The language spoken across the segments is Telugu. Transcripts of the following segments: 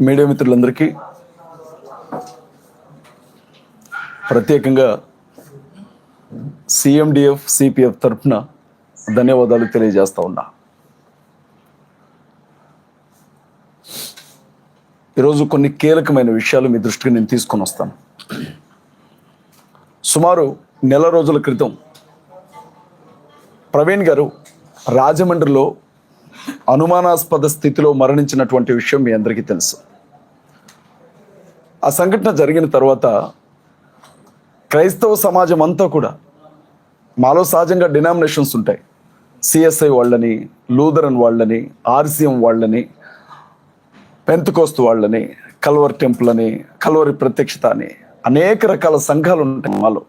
మీడియా మిత్రులందరికీ ప్రత్యేకంగా సిఎండిఎఫ్ సిపిఎఫ్ తరఫున ధన్యవాదాలు తెలియజేస్తా ఉన్నా. ఈరోజు కొన్ని కీలకమైన విషయాలు మీ దృష్టికి నేను తీసుకొని వస్తాను. సుమారు నెల రోజుల క్రితం ప్రవీణ్ గారు రాజమండ్రిలో అనుమానాస్పద స్థితిలో మరణించినటువంటి విషయం మీ అందరికీ తెలుసు. ఆ సంఘటన జరిగిన తర్వాత క్రైస్తవ సమాజం అంతా కూడా, మాలో సహజంగా డినామినేషన్స్ ఉంటాయి, సిఎస్ఐ వాళ్ళని, లూథరన్ వాళ్ళని, ఆర్సిఎం వాళ్ళని, పెంతకోస్తు వాళ్ళని, కల్వరి టెంపుల్ అని, కల్వరి ప్రత్యక్షత అని అనేక రకాల సంఘాలు ఉంటాయి. మాలో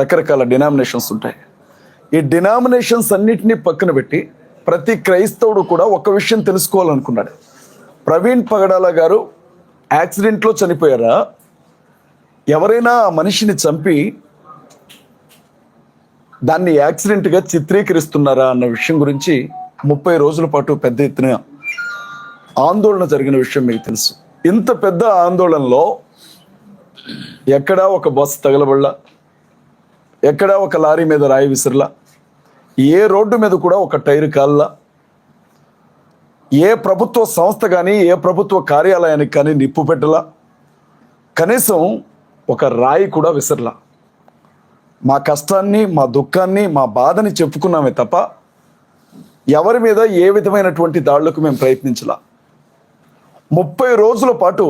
రకరకాల డినామినేషన్స్ ఉంటాయి. ఈ డినామినేషన్స్ అన్నిటినీ పక్కన పెట్టి ప్రతి క్రైస్తవుడు కూడా ఒక విషయం తెలుసుకోవాలనుకున్నాడు. ప్రవీణ్ పగడాల గారు యాక్సిడెంట్లో చనిపోయారా, ఎవరైనా ఆ మనిషిని చంపి దాన్ని యాక్సిడెంట్గా చిత్రీకరిస్తున్నారా అన్న విషయం గురించి 30 రోజుల పాటు పెద్ద ఎత్తున ఆందోళన జరిగిన విషయం మీకు తెలుసు. ఇంత పెద్ద ఆందోళనలో ఎక్కడా ఒక బస్సు తగలబడలా, ఎక్కడా ఒక లారీ మీద రాయి విసిరలా, ఏ రోడ్డు మీద కూడా ఒక టైరు కాల్లా, ఏ ప్రభుత్వ సంస్థ కానీ ఏ ప్రభుత్వ కార్యాలయానికి కానీ నిప్పు పెట్టలా, కనీసం ఒక రాయి కూడా విసరలా. మా కష్టాన్ని, మా దుఃఖాన్ని, మా బాధని చెప్పుకున్నామే తప్ప ఎవరి మీద ఏ విధమైనటువంటి దాడులకు మేము ప్రయత్నించలా. 30 రోజుల పాటు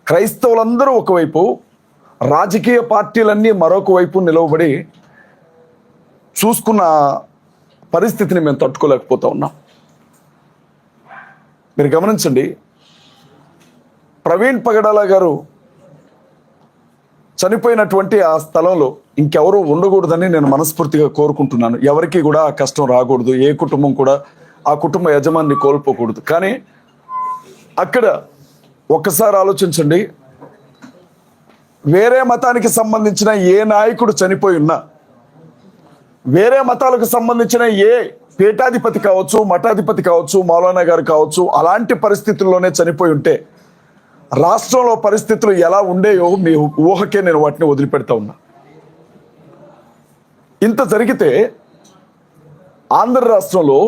క్రైస్తవులందరూ ఒకవైపు, రాజకీయ పార్టీలన్నీ మరొక వైపు నిలవబడి చూసుకున్న పరిస్థితిని మేము తట్టుకోలేకపోతా ఉన్నాం. మీరు గమనించండి, ప్రవీణ్ పగడాల గారు చనిపోయినటువంటి ఆ స్థలంలో ఇంకెవరూ ఉండకూడదని నేను మనస్ఫూర్తిగా కోరుకుంటున్నాను. ఎవరికి కూడా ఆ కష్టం రాకూడదు, ఏ కుటుంబం కూడా ఆ కుటుంబ యజమాన్ని కోల్పోకూడదు. కానీ అక్కడ ఒక్కసారి ఆలోచించండి, వేరే మతానికి సంబంధించిన ఏ నాయకుడు చనిపోయి ఉన్నా, వేరే మతాలకు సంబంధించిన ఏ పీఠాధిపతి కావచ్చు, మఠాధిపతి కావచ్చు, మౌలానా గారు కావచ్చు, అలాంటి పరిస్థితుల్లోనే చనిపోయి ఉంటే రాష్ట్రంలో పరిస్థితులు ఎలా ఉండేయో మీ ఊహకే నేను వాటిని వదిలిపెడతా ఉన్నా. ఇంత జరిగితే ఆంధ్ర రాష్ట్రంలో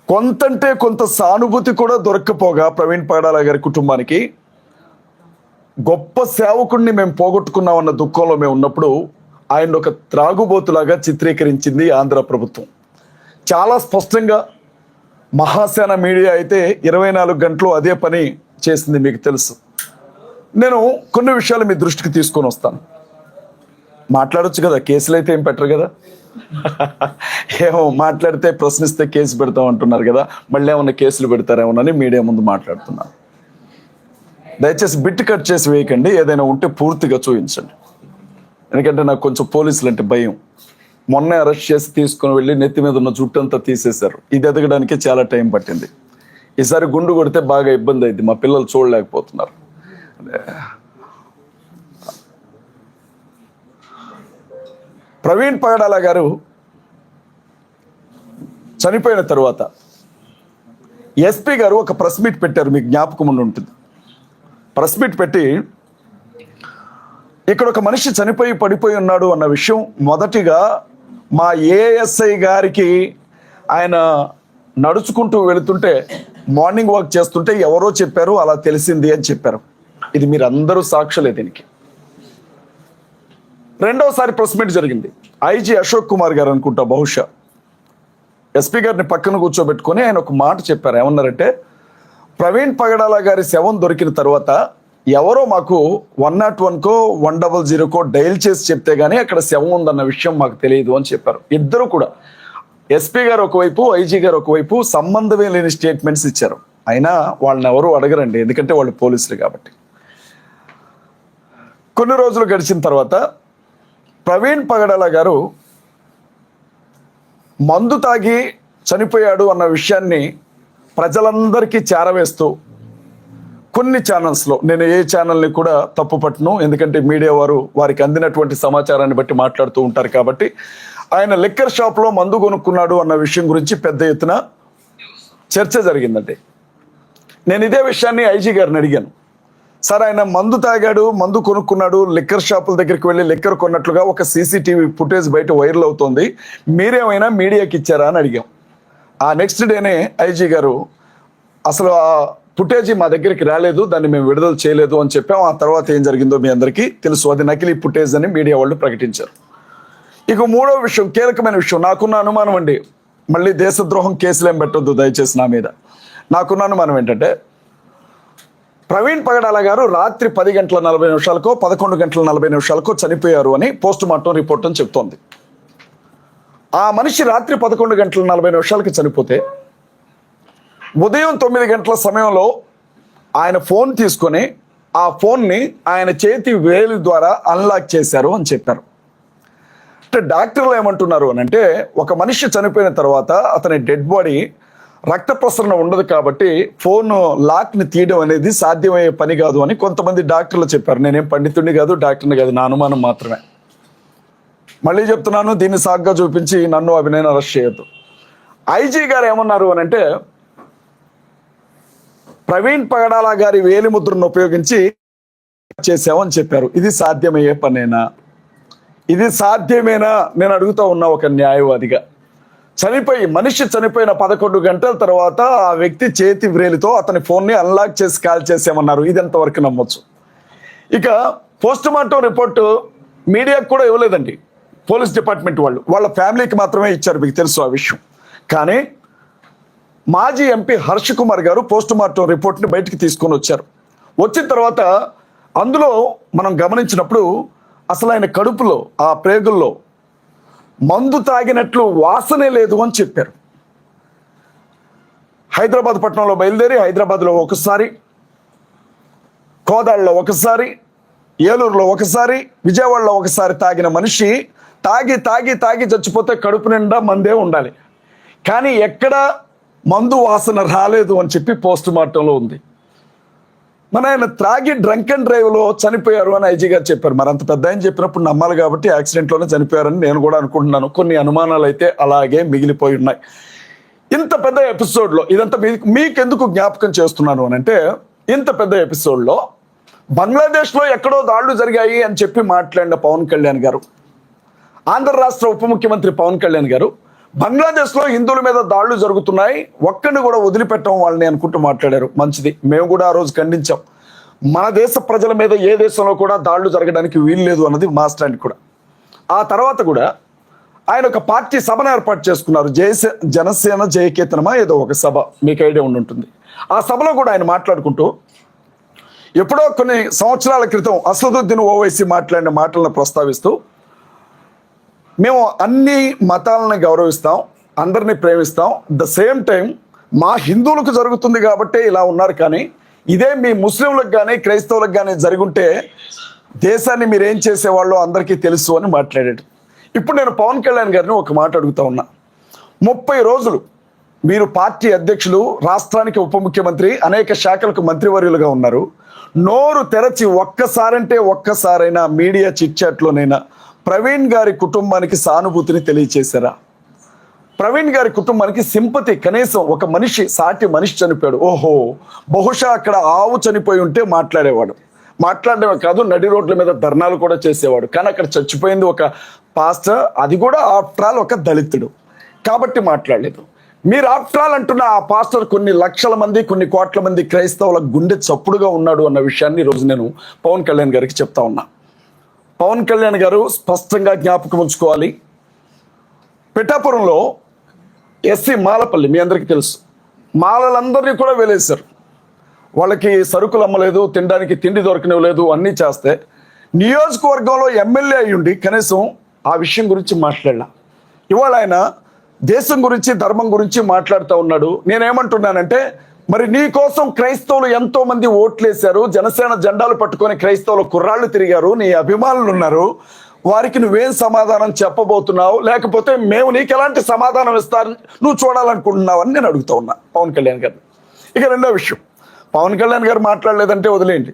కొంతంటే కొంత సానుభూతి కూడా దొరక్కపోగా ప్రవీణ్ పగడాల గారి కుటుంబానికి గొప్ప సేవకుడిని మేము పోగొట్టుకున్నామన్న దుఃఖంలో మేము ఉన్నప్పుడు ఆయన ఒక త్రాగుబోతులాగా చిత్రీకరించింది ఆంధ్ర ప్రభుత్వం. చాలా స్పష్టంగా మహాసేన మీడియా అయితే 24 గంటలు అదే పని చేసింది, మీకు తెలుసు. నేను కొన్ని విషయాలు మీ దృష్టికి తీసుకొని వస్తాను. మాట్లాడొచ్చు కదా, కేసులు అయితే ఏం పెట్టరు కదా. ఏమో మాట్లాడితే ప్రశ్నిస్తే కేసు పెడతాం అంటున్నారు కదా, మళ్ళీ ఏమన్నా కేసులు పెడతారేమోనని మీడియా ముందు మాట్లాడుతున్నాను. దయచేసి బిట్ కట్ చేసి వేయకండి, ఏదైనా ఉంటే పూర్తిగా చూపించండి. ఎందుకంటే నాకు కొంచెం పోలీసులు అంటే భయం. మొన్నే అరెస్ట్ చేసి తీసుకుని వెళ్ళి నెత్తి మీద ఉన్న జుట్టు అంతా తీసేశారు. ఇది ఎదగడానికి చాలా టైం పట్టింది. ఈసారి గుండు కొడితే బాగా ఇబ్బంది అయింది, మా పిల్లలు చూడలేకపోతున్నారు. ప్రవీణ్ పగడాల గారు చనిపోయిన తరువాత ఎస్పీ గారు ఒక ప్రెస్ మీట్ పెట్టారు, మీకు జ్ఞాపకం ఉండి ఉంటుంది. ప్రెస్ మీట్ పెట్టి ఇక్కడ ఒక మనిషి చనిపోయి పడిపోయి ఉన్నాడు అన్న విషయం మొదటిగా మా ఏఎస్ఐ గారికి ఆయన నడుచుకుంటూ వెళుతుంటే, మార్నింగ్ వాక్ చేస్తుంటే ఎవరో చెప్పారు, అలా తెలిసింది అని చెప్పారు. ఇది మీరు అందరూ సాక్షులే దీనికి. రెండవసారి ప్రెస్ మీట్ జరిగింది. ఐజీ అశోక్ కుమార్ గారు అనుకుంటా, బహుశా ఎస్పీ గారిని పక్కన కూర్చోబెట్టుకొని ఆయన ఒక మాట చెప్పారు. ఏమన్నారంటే, ప్రవీణ్ పగడాల గారి శవం దొరికిన తర్వాత ఎవరో మాకు 101కో 100కో డైల్ చేసి చెప్తే గానీ అక్కడ శవం ఉందన్న విషయం మాకు తెలియదు అని చెప్పారు. ఇద్దరు కూడా, ఎస్పీ గారు ఒకవైపు, ఐజీ గారు ఒకవైపు సంబంధమే లేని స్టేట్మెంట్స్ ఇచ్చారు. అయినా వాళ్ళని ఎవరు అడగరండి, ఎందుకంటే వాళ్ళు పోలీసులు కాబట్టి. కొన్ని రోజులు గడిచిన తర్వాత ప్రవీణ్ పగడాల గారు మందు తాగి చనిపోయాడు అన్న విషయాన్ని ప్రజలందరికీ చేరవేస్తూ కొన్ని ఛానల్స్లో, నేను ఏ ఛానల్ని కూడా తప్పు పట్టను, ఎందుకంటే మీడియా వారు వారికి అందినటువంటి సమాచారాన్ని బట్టి మాట్లాడుతూ ఉంటారు కాబట్టి, ఆయన లిక్కర్ షాప్లో మందు కొనుక్కున్నాడు అన్న విషయం గురించి పెద్ద ఎత్తున చర్చ జరిగిందండి. నేను ఇదే విషయాన్ని ఐజీ గారిని అడిగాను. సార్, ఆయన మందు తాగాడు, మందు కొనుక్కున్నాడు, లిక్కర్ షాపుల దగ్గరికి వెళ్ళి లిక్కర్ కొన్నట్లుగా ఒక సీసీటీవీ ఫుటేజ్ బయట వైరల్ అవుతోంది, మీరేమైనా మీడియాకి ఇచ్చారా అని అడిగాం. ఆ నెక్స్ట్ డేనే ఐజీ గారు అసలు ఆ ఫుటేజీ మా దగ్గరికి రాలేదు, దాన్ని మేము విడుదల చేయలేదు అని చెప్పాం. ఆ తర్వాత ఏం జరిగిందో మీ అందరికీ తెలుసు, అది నకిలీ ఫుటేజ్ అని మీడియా వాళ్ళు ప్రకటించారు. ఇక మూడో విషయం, కీలకమైన విషయం, నాకున్న అనుమానం అండి, మళ్ళీ దేశద్రోహం కేసులు ఏం పెట్టొద్దు దయచేసి నా మీద. నాకున్న అనుమానం ఏంటంటే, ప్రవీణ్ పగడాల గారు రాత్రి 10:40 11:40 చనిపోయారు అని పోస్ట్ మార్టం రిపోర్ట్ అని చెప్తోంది. ఆ మనిషి రాత్రి 11:40 చనిపోతే ఉదయం 9 గంటల సమయంలో ఆయన ఫోన్ తీసుకొని ఆ ఫోన్ని ఆయన చేతి వేలు ద్వారా అన్లాక్ చేశారు అని చెప్పారు. అంటే డాక్టర్లు ఏమంటున్నారు అని అంటే, ఒక మనిషి చనిపోయిన తర్వాత అతని డెడ్ బాడీ రక్త ప్రసరణ ఉండదు కాబట్టి ఫోన్ లాక్ని తీయడం అనేది సాధ్యమయ్యే పని కాదు అని కొంతమంది డాక్టర్లు చెప్పారు. నేనేం పండితుడిని కాదు, డాక్టర్ని కాదు, నా అనుమానం మాత్రమే. మళ్ళీ చెప్తున్నాను, దీన్ని సాగ్గా చూపించి నన్ను అభినయను అరెస్ట్ చేయొద్దు. ఐజీ గారు ఏమన్నారు అని అంటే, ప్రవీణ్ పగడాల గారి వేలిముద్రను ఉపయోగించి చేసామని చెప్పారు. ఇది సాధ్యమయ్యే పనేనా? ఇది సాధ్యమేనా నేను అడుగుతా ఉన్నా ఒక న్యాయవాదిగా. మనిషి చనిపోయిన 11 గంటల తర్వాత ఆ వ్యక్తి చేతి వ్రేలితో అతని ఫోన్ని అన్లాక్ చేసి కాల్ చేసామన్నారు. ఇది ఎంతవరకు నమ్మొచ్చు? ఇక పోస్ట్ మార్టం రిపోర్టు మీడియాకు కూడా ఇవ్వలేదండి, పోలీస్ డిపార్ట్మెంట్ వాళ్ళు, వాళ్ళ ఫ్యామిలీకి మాత్రమే ఇచ్చారు, మీకు తెలుసు ఆ విషయం. కానీ మాజీ ఎంపీ హర్ష్ కుమార్ గారు పోస్ట్ మార్టం రిపోర్ట్ని బయటికి తీసుకొని వచ్చారు. వచ్చిన తర్వాత అందులో మనం గమనించినప్పుడు అసలు ఆయన కడుపులో, ఆ ప్రేగుల్లో మందు తాగినట్లు వాసనే లేదు అని చెప్పారు. హైదరాబాద్ పట్టణంలో బయలుదేరి హైదరాబాద్లో ఒకసారి, కోదాడలో ఒకసారి, ఏలూరులో ఒకసారి, విజయవాడలో ఒకసారి తాగిన మనిషి తాగి తాగి తాగి చచ్చిపోతే కడుపు నిండా మందే ఉండాలి, కానీ ఎక్కడ మందు వాసన రాలేదు అని చెప్పి పోస్ట్ మార్టంలో ఉంది. మన ఆయన త్రాగి డ్రంక్ అండ్ డ్రైవ్లో చనిపోయారు అని ఐజీ గారు చెప్పారు. మరి అంత పెద్ద ఆయన చెప్పినప్పుడు నమ్మాలి కాబట్టి యాక్సిడెంట్లోనే చనిపోయారని నేను కూడా అనుకుంటున్నాను. కొన్ని అనుమానాలు అయితే అలాగే మిగిలిపోయి ఉన్నాయి. ఇంత పెద్ద ఎపిసోడ్లో ఇదంతా మీకెందుకు జ్ఞాపకం చేస్తున్నాను అని అంటే, ఇంత పెద్ద ఎపిసోడ్లో బంగ్లాదేశ్లో ఎక్కడో దాడులు జరిగాయి అని చెప్పి మాట్లాడిన పవన్ కళ్యాణ్ గారు, ఆంధ్ర రాష్ట్ర ఉప ముఖ్యమంత్రి పవన్ కళ్యాణ్ గారు, బంగ్లాదేశ్లో హిందువుల మీద దాడులు జరుగుతున్నాయి, ఒక్కడిని కూడా వదిలిపెట్టం వాళ్ళని అనుకుంటూ మాట్లాడారు. మంచిది, మేము కూడా ఆ రోజు ఖండించాం. మన దేశ ప్రజల మీద ఏ దేశంలో కూడా దాడులు జరగడానికి వీలు లేదు అన్నది మా స్టాండ్ కూడా. ఆ తర్వాత కూడా ఆయన ఒక పార్టీ సభను ఏర్పాటు చేసుకున్నారు, జనసేన జయకేతనమా ఏదో ఒక సభ, మీకు ఐడియా ఉండుంటుంది. ఆ సభలో కూడా ఆయన మాట్లాడుకుంటూ ఎప్పుడో కొన్ని సంవత్సరాల క్రితం అసదుద్దీన్ ఓవైసీ మాట్లాడిన మాటలను ప్రస్తావిస్తూ, మేము అన్ని మతాలను గౌరవిస్తాం, అందరినీ ప్రేమిస్తాం, ద సేమ్ టైం మా హిందువులకు జరుగుతుంది కాబట్టి ఇలా ఉన్నారు, కానీ ఇదే మీ ముస్లింలకు కానీ క్రైస్తవులకు కానీ జరుగుంటే దేశాన్ని మీరు ఏం చేసేవాళ్ళో అందరికీ తెలుసు అని మాట్లాడాడు. ఇప్పుడు నేను పవన్ కళ్యాణ్ గారిని ఒక మాట అడుగుతా ఉన్నా. 30 రోజులు మీరు పార్టీ అధ్యక్షులు, రాష్ట్రానికి ఉప ముఖ్యమంత్రి, అనేక శాఖలకు మంత్రివర్యులుగా ఉన్నారు. నోరు తెరచి ఒక్కసారంటే ఒక్కసారైనా మీడియా చిట్చాట్లోనైనా ప్రవీణ్ గారి కుటుంబానికి సానుభూతిని తెలియచేశారా? ప్రవీణ్ గారి కుటుంబానికి సింపతి, కనీసం ఒక మనిషి, సాటి మనిషి చనిపోయాడు, ఓహో బహుశా అక్కడ ఆవు చనిపోయి ఉంటే మాట్లాడేవాడు. మాట్లాడడమే కాదు, నడి రోడ్ల మీద ధర్నాలు కూడా చేసేవాడు. కానీ అక్కడ చచ్చిపోయింది ఒక పాస్టర్, అది కూడా ఆఫ్టర్ ఆల్ ఒక దళితుడు కాబట్టి మాట్లాడలేదు. మీరు ఆఫ్టర్ ఆల్ అంటున్న ఆ పాస్టర్ కొన్ని లక్షల మంది, కొన్ని కోట్ల మంది క్రైస్తవుల గుండె చప్పుడుగా ఉన్నాడు అన్న విషయాన్ని ఈరోజు నేను పవన్ కళ్యాణ్ గారికి చెప్తా ఉన్నా. పవన్ కళ్యాణ్ గారు స్పష్టంగా జ్ఞాపకం ఉంచుకోవాలి, పిఠాపురంలో ఎస్సీ మాలపల్లి, మీ అందరికీ తెలుసు, మాలలందరినీ కూడా వెలేశారు. వాళ్ళకి సరుకులు అమ్మలేదు, తినడానికి తిండి దొరకనివ్వలేదు, అన్నీ చేస్తే నియోజకవర్గంలో ఎమ్మెల్యే అయ్యుండి కనీసం ఆ విషయం గురించి మాట్లాడలా. ఇవాళ ఆయన దేశం గురించి, ధర్మం గురించి మాట్లాడుతూ ఉన్నాడు. నేనేమంటున్నానంటే, మరి నీ కోసం క్రైస్తవులు ఎంతో మంది ఓట్లేశారు, జనసేన జెండాలు పట్టుకొని క్రైస్తవులు కుర్రాళ్ళు తిరిగారు, నీ అభిమానులు ఉన్నారు, వారికి నువ్వేం సమాధానం చెప్పబోతున్నావు, లేకపోతే మేము నీకు ఎలాంటి సమాధానం ఇస్తారు నువ్వు చూడాలనుకుంటున్నావు అని నేను అడుగుతా ఉన్నా పవన్ కళ్యాణ్ గారు. ఇక రెండో విషయం, పవన్ కళ్యాణ్ గారు మాట్లాడలేదంటే వదిలేయండి,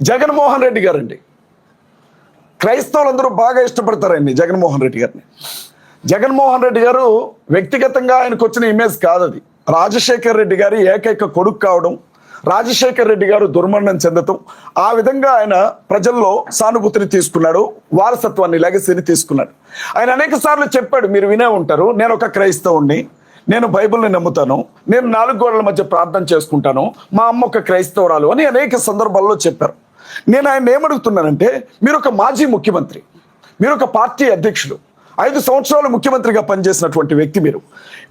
జగన్మోహన్ రెడ్డి గారండి, క్రైస్తవులందరూ బాగా ఇష్టపడతారండి జగన్మోహన్ రెడ్డి గారిని. జగన్మోహన్ రెడ్డి గారు వ్యక్తిగతంగా ఆయనకు వచ్చిన ఇమేజ్ కాదు అది, రాజశేఖర్ రెడ్డి గారి ఏకైక కొడుకు కావడం, రాజశేఖర్ రెడ్డి గారు దుర్మరణం చెందటం, ఆ విధంగా ఆయన ప్రజల్లో సానుభూతిని తీసుకున్నాడు, వారసత్వాన్ని లెగసీని తీసుకున్నాడు. ఆయన అనేక సార్లు చెప్పాడు, మీరు వినే ఉంటారు, నేను ఒక క్రైస్తవుణ్ణి, నేను బైబిల్ని నమ్ముతాను, నేను 4 గోడల మధ్య ప్రార్థన చేసుకుంటాను, మా అమ్మ ఒక క్రైస్తవురాలు అని అనేక సందర్భాల్లో చెప్పారు. నేను ఆయన ఏమడుగుతున్నానంటే, మీరు ఒక మాజీ ముఖ్యమంత్రి, మీరు ఒక పార్టీ అధ్యక్షుడు, 5 సంవత్సరాలు ముఖ్యమంత్రిగా పనిచేసినటువంటి వ్యక్తి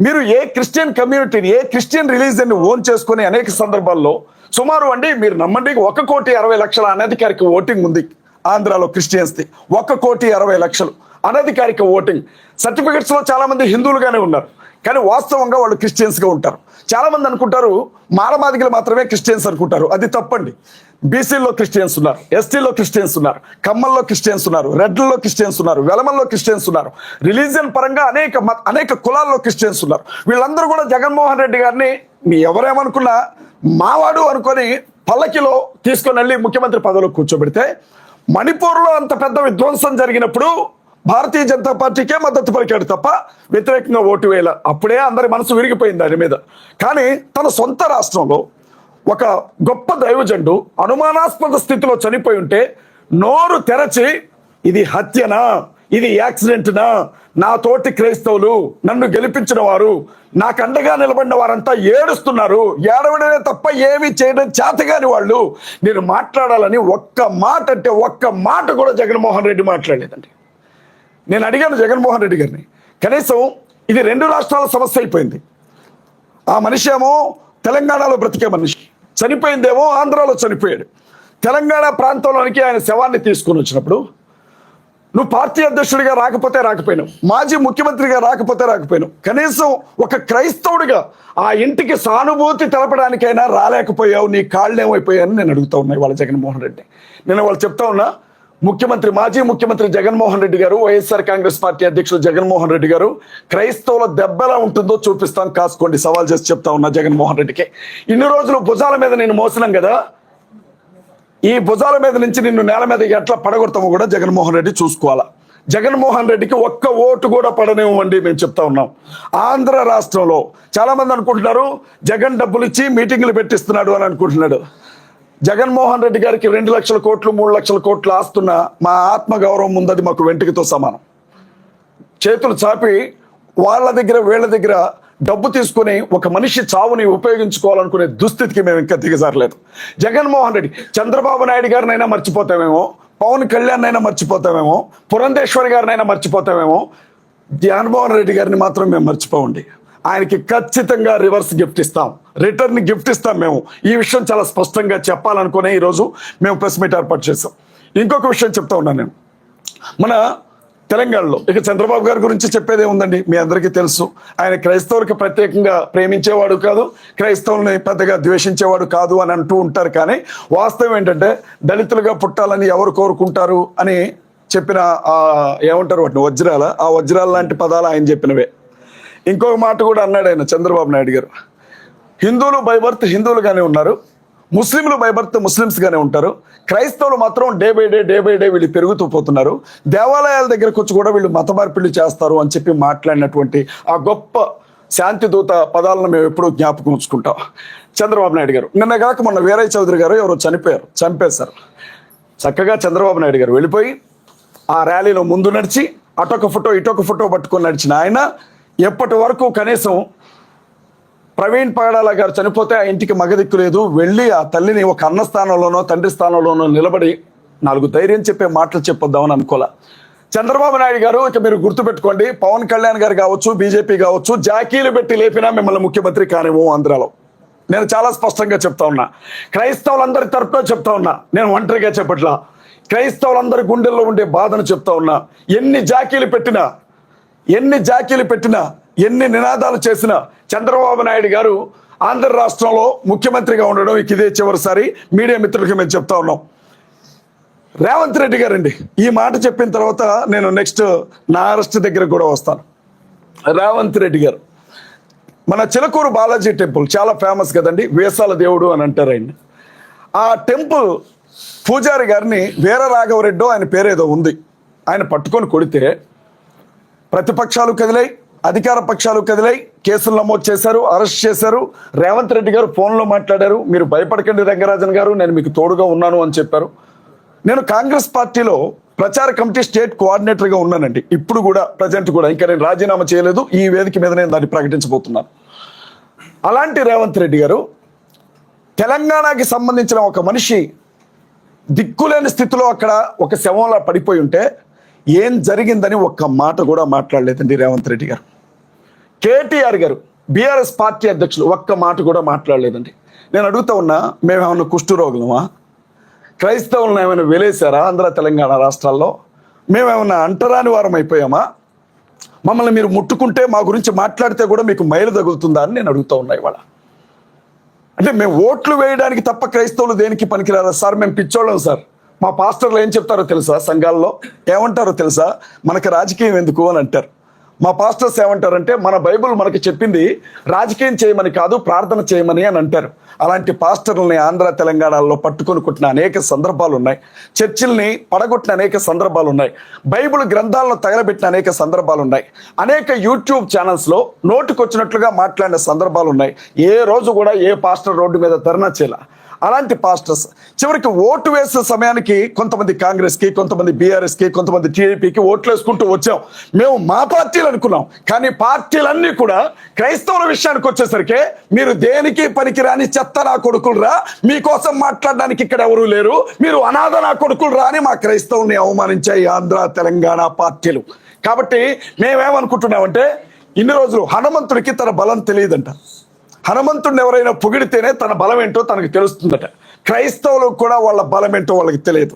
మీరు ఏ క్రిస్టియన్ కమ్యూనిటీని, ఏ క్రిస్టియన్ రిలీజియన్ని ఓన్ చేసుకుని అనేక సందర్భాల్లో సుమారు అండి, మీరు నమ్మండి, 1,60,00,000 అనధికారిక ఓటింగ్ ఉంది ఆంధ్రాలో క్రిస్టియన్స్ది. 1,60,00,000 అనధికారిక ఓటింగ్. సర్టిఫికెట్స్ లో చాలా మంది హిందువులుగానే ఉన్నారు, కానీ వాస్తవంగా వాళ్ళు క్రిస్టియన్స్గా ఉంటారు. చాలా మంది అనుకుంటారు మాలమాదిగలు మాత్రమే క్రిస్టియన్స్ అనుకుంటారు, అది తప్పండి. బీసీల్లో క్రిస్టియన్స్ ఉన్నారు, ఎస్టీలో క్రిస్టియన్స్ ఉన్నారు, కమ్మల్లో క్రిస్టియన్స్ ఉన్నారు, రెడ్లలో క్రిస్టియన్స్ ఉన్నారు, వెలమల్లో క్రిస్టియన్స్ ఉన్నారు, రిలీజియన్ పరంగా అనేక కులాల్లో క్రిస్టియన్స్ ఉన్నారు. వీళ్ళందరూ కూడా జగన్మోహన్ రెడ్డి గారిని ఎవరేమనుకున్నా మావాడు అనుకొని పల్లకిలో తీసుకొని వెళ్ళి ముఖ్యమంత్రి పదవిలో కూర్చోబెడితే, మణిపూర్లో అంత పెద్ద విధ్వంసం జరిగినప్పుడు భారతీయ జనతా పార్టీకే మద్దతు పలికాడు తప్ప వ్యతిరేకంగా ఓటు వేయాల. అప్పుడే అందరి మనసు విరిగిపోయింది దాని మీద. కానీ తన సొంత రాష్ట్రంలో ఒక గొప్ప దైవజండు అనుమానాస్పద స్థితిలో చనిపోయి ఉంటే నోరు తెరచి, ఇది హత్యనా, ఇది యాక్సిడెంట్నా, నా తోటి క్రైస్తవులు, నన్ను గెలిపించిన వారు, నాకు అండగా నిలబడిన వారంతా ఏడుస్తున్నారు, ఏడవడమే తప్ప ఏమీ చేయడం చేతగాని వాళ్ళు, నేను మాట్లాడాలని ఒక్క మాట కూడా జగన్మోహన్ రెడ్డి మాట్లాడలేదండి. నేను అడిగాను జగన్మోహన్ రెడ్డి గారిని, కనీసం ఇది 2 రాష్ట్రాల సమస్య అయిపోయింది. ఆ మనిషి ఏమో తెలంగాణలో బ్రతికే మనిషి, చనిపోయిందేమో ఆంధ్రాలో చనిపోయాడు. తెలంగాణ ప్రాంతంలోనికి ఆయన శవాన్ని తీసుకుని వచ్చినప్పుడు, నువ్వు పార్టీ అధ్యక్షుడిగా రాకపోయినావు, మాజీ ముఖ్యమంత్రిగా రాకపోయినావు, కనీసం ఒక క్రైస్తవుడిగా ఆ ఇంటికి సానుభూతి తెలపడానికైనా రాలేకపోయావు, నీ కాళ్ళేమైపోయాయని నేను అడుగుతా ఉన్నాయి వాళ్ళ జగన్మోహన్ రెడ్డి. నేను వాళ్ళు చెప్తా ఉన్నా, మాజీ ముఖ్యమంత్రి జగన్మోహన్ రెడ్డి గారు, వైఎస్ఆర్ కాంగ్రెస్ పార్టీ అధ్యక్షుడు జగన్మోహన్ రెడ్డి గారు, క్రైస్తవుల దెబ్బ ఎలా ఉంటుందో చూపిస్తాం, కాసుకోండి, సవాల్ చేసి చెప్తా ఉన్నా జగన్మోహన్ రెడ్డికి. ఇన్ని రోజులు భుజాల మీద నేను మోసినాం కదా, ఈ భుజాల మీద నుంచి నిన్ను నేల మీద ఎట్లా పడగొడతామో కూడా జగన్మోహన్ రెడ్డి చూసుకోవాలా. జగన్మోహన్ రెడ్డికి ఒక్క ఓటు కూడా పడనివ్వండి మేము చెప్తా ఉన్నాం. ఆంధ్ర రాష్ట్రంలో చాలా మంది అనుకుంటున్నారు జగన్ డబ్బులు ఇచ్చి మీటింగ్లు పెట్టిస్తున్నాడు అని అనుకుంటున్నాడు. జగన్మోహన్ రెడ్డి గారికి 2 లక్షల కోట్లు 3 లక్షల కోట్లు ఆస్తున్న మా ఆత్మగౌరవం ఉందది మాకు వెంటికితో సమానం. చేతులు చాపి వాళ్ళ దగ్గర వీళ్ళ దగ్గర డబ్బు తీసుకుని ఒక మనిషి చావుని ఉపయోగించుకోవాలనుకునే దుస్థితికి మేము ఇంకా దిగజారలేదు. జగన్మోహన్ రెడ్డి, చంద్రబాబు నాయుడు గారినైనా మర్చిపోతామేమో, పవన్ కళ్యాణ్ అయినా మర్చిపోతామేమో, పురంధేశ్వరి గారినైనా మర్చిపోతామేమో, జగన్మోహన్ రెడ్డి గారిని మాత్రం మేము మర్చిపోండి. ఆయనకి ఖచ్చితంగా రివర్స్ గిఫ్ట్ ఇస్తాం, రిటర్న్ గిఫ్ట్ ఇస్తాం. మేము ఈ విషయం చాలా స్పష్టంగా చెప్పాలనుకునే ఈరోజు మేము ప్రెస్ మీట్ ఏర్పాటు చేస్తాం. ఇంకొక విషయం చెప్తా ఉన్నాను నేను, మన తెలంగాణలో ఇక చంద్రబాబు గారి గురించి చెప్పేదే ఉందండి, మీ అందరికీ తెలుసు. ఆయన క్రైస్తవులకు ప్రత్యేకంగా ప్రేమించేవాడు కాదు, క్రైస్తవుల్ని పెద్దగా ద్వేషించేవాడు కాదు అని అంటూ ఉంటారు. కానీ వాస్తవం ఏంటంటే దళితులుగా పుట్టాలని ఎవరు కోరుకుంటారు అని చెప్పిన ఏమంటారు వాటిని, ఆ వజ్రాల లాంటి పదాలు ఆయన చెప్పినవే. ఇంకొక మాట కూడా అన్నాడు ఆయన, చంద్రబాబు నాయుడు గారు, హిందువులు బై బర్త్ హిందువులుగానే ఉన్నారు, ముస్లింలు బై బర్త్ ముస్లిమ్స్గానే ఉంటారు, క్రైస్తవులు మాత్రం డే బై డే వీళ్ళు పెరుగుతూ పోతున్నారు, దేవాలయాల దగ్గరకు వచ్చి కూడా వీళ్ళు మత మార్పిళ్ళు చేస్తారు అని చెప్పి మాట్లాడినటువంటి ఆ గొప్ప శాంతి దూత పదాలను మేము ఎప్పుడూ జ్ఞాపకం ఉంచుకుంటాం. చంద్రబాబు నాయుడు గారు నిన్న కాక మొన్న వీరయ్య చౌదరి గారు ఎవరో చంపేశారు. చక్కగా చంద్రబాబు నాయుడు గారు వెళ్ళిపోయి ఆ ర్యాలీలో ముందు నడిచి అటొక ఫోటో ఇటొక ఫోటో పట్టుకొని నడిచిన ఆయన ఎప్పటి వరకు కనీసం ప్రవీణ్ పగడాల గారు చనిపోతే ఆ ఇంటికి మగదిక్కు లేదు, వెళ్ళి ఆ తల్లిని ఒక అన్న స్థానంలోనో తండ్రి స్థానంలోనో నిలబడి 4 ధైర్యం చెప్పే మాటలు చెప్పొద్దామని అనుకోలే. చంద్రబాబు నాయుడు గారు, ఇక మీరు గుర్తుపెట్టుకోండి, పవన్ కళ్యాణ్ గారు కావచ్చు, బీజేపీ కావచ్చు, జాకీలు పెట్టి లేపినా మిమ్మల్ని ముఖ్యమంత్రి కానివ్వు ఆంధ్రాలో. నేను చాలా స్పష్టంగా చెప్తా ఉన్నా, క్రైస్తవులందరి తరపున చెప్తా ఉన్నా, నేను ఒంటరిగా చెప్పట్లా, క్రైస్తవులందరి గుండెల్లో ఉండే బాధను చెప్తా ఉన్నా. ఎన్ని జాకీలు పెట్టినా ఎన్ని నినాదాలు చేసినా చంద్రబాబు నాయుడు గారు ఆంధ్ర రాష్ట్రంలో ముఖ్యమంత్రిగా ఉండడం ఇదే చివరిసారి. మీడియా మిత్రులకి మేము చెప్తా ఉన్నాం. రేవంత్ రెడ్డి గారండి, ఈ మాట చెప్పిన తర్వాత నేను నెక్స్ట్ నా అరెస్ట్ దగ్గర కూడా వస్తాను. రేవంత్ రెడ్డి గారు, మన చిలకూరు బాలాజీ టెంపుల్ చాలా ఫేమస్ కదండి, వేసాల దేవుడు అని అంటారు ఆయన. ఆ టెంపుల్ పూజారి గారిని వీర రాఘవరెడ్డో ఆయన పేరేదో ఉంది, ఆయన పట్టుకొని కొడితే ప్రతిపక్షాలు కదిలాయి, అధికార పక్షాలు కదిలాయి, కేసులు నమోదు చేశారు, అరెస్ట్ చేశారు. రేవంత్ రెడ్డి గారు ఫోన్లో మాట్లాడారు, మీరు భయపడకండి రంగరాజన్ గారు, నేను మీకు తోడుగా ఉన్నాను అని చెప్పారు. నేను కాంగ్రెస్ పార్టీలో ప్రచార కమిటీ స్టేట్ కోఆర్డినేటర్గా ఉన్నానండి, ఇప్పుడు కూడా, ప్రజెంట్ కూడా. ఇంకా నేను రాజీనామా చేయలేదు, ఈ వేదిక మీద నేను దాన్ని ప్రకటించబోతున్నాను. అలాంటి రేవంత్ రెడ్డి గారు తెలంగాణకి సంబంధించిన ఒక మనిషి దిక్కులేని స్థితిలో అక్కడ ఒక శవంలా పడిపోయి ఉంటే ఏం జరిగిందని ఒక్క మాట కూడా మాట్లాడలేదండి రేవంత్ రెడ్డి గారు. కేటీఆర్ గారు బీఆర్ఎస్ పార్టీ అధ్యక్షులు ఒక్క మాట కూడా మాట్లాడలేదండి. నేను అడుగుతా ఉన్నా, మేమేమన్నా కుష్ఠరోగులమా? క్రైస్తవులను ఏమైనా వెలేశారా ఆంధ్ర తెలంగాణ రాష్ట్రాల్లో? మేమేమన్నా అంటరాని వారం అయిపోయామా? మమ్మల్ని మీరు ముట్టుకుంటే, మా గురించి మాట్లాడితే కూడా మీకు మైలు తగులుతుందా అని నేను అడుగుతా ఉన్నా ఇవాళ. అంటే మేము ఓట్లు వేయడానికి తప్ప క్రైస్తవులు దేనికి పనికిరారా సార్? మేము పిచ్చోళ్ళం సార్. మా పాస్టర్లు ఏం చెప్తారో తెలుసా? సంఘాల్లో ఏమంటారో తెలుసా? మనకు రాజకీయం ఎందుకు అని అంటారు. మా పాస్టర్స్ ఏమంటారంటే, మన బైబిల్ మనకి చెప్పింది రాజకీయం చేయమని కాదు, ప్రార్థన చేయమని అని అంటారు. అలాంటి పాస్టర్లని ఆంధ్ర తెలంగాణలో పట్టుకొని కొట్టిన అనేక సందర్భాలు ఉన్నాయి. చర్చిల్ని పడగొట్టిన అనేక సందర్భాలు ఉన్నాయి. బైబిల్ గ్రంథాలను తగలబెట్టిన అనేక సందర్భాలు ఉన్నాయి. అనేక యూట్యూబ్ ఛానల్స్లో నోటుకొచ్చినట్లుగా మాట్లాడిన సందర్భాలు ఉన్నాయి. ఏ రోజు కూడా ఏ పాస్టర్ రోడ్డు మీద ధర్నా చేయాల. అలాంటి పాస్టర్స్ చివరికి ఓటు వేసే సమయానికి కొంతమంది కాంగ్రెస్కి, కొంతమంది బీఆర్ఎస్కి, కొంతమంది టీడీపీకి ఓట్లు వేసుకుంటూ వచ్చాం. మేము మా పార్టీలు అనుకున్నాం, కానీ పార్టీలన్నీ కూడా క్రైస్తవుల విషయానికి వచ్చేసరికి మీరు దేనికి పనికిరాని చెత్త నా కొడుకులు రా, మీకోసం మాట్లాడడానికి ఇక్కడ ఎవరూ లేరు, మీరు అనాథ నా కొడుకులు రా అని మా క్రైస్తవుల్ని అవమానించాయి ఆంధ్ర తెలంగాణ పార్టీలు. కాబట్టి మేమేమనుకుంటున్నామంటే, ఇన్ని రోజులు హనుమంతుడికి తన బలం తెలియదంట. హనుమంతుడిని ఎవరైనా పొగిడితేనే తన బలం ఏంటో తనకు తెలుస్తుందట. క్రైస్తవులకు కూడా వాళ్ళ బలం ఏంటో వాళ్ళకి తెలియదు.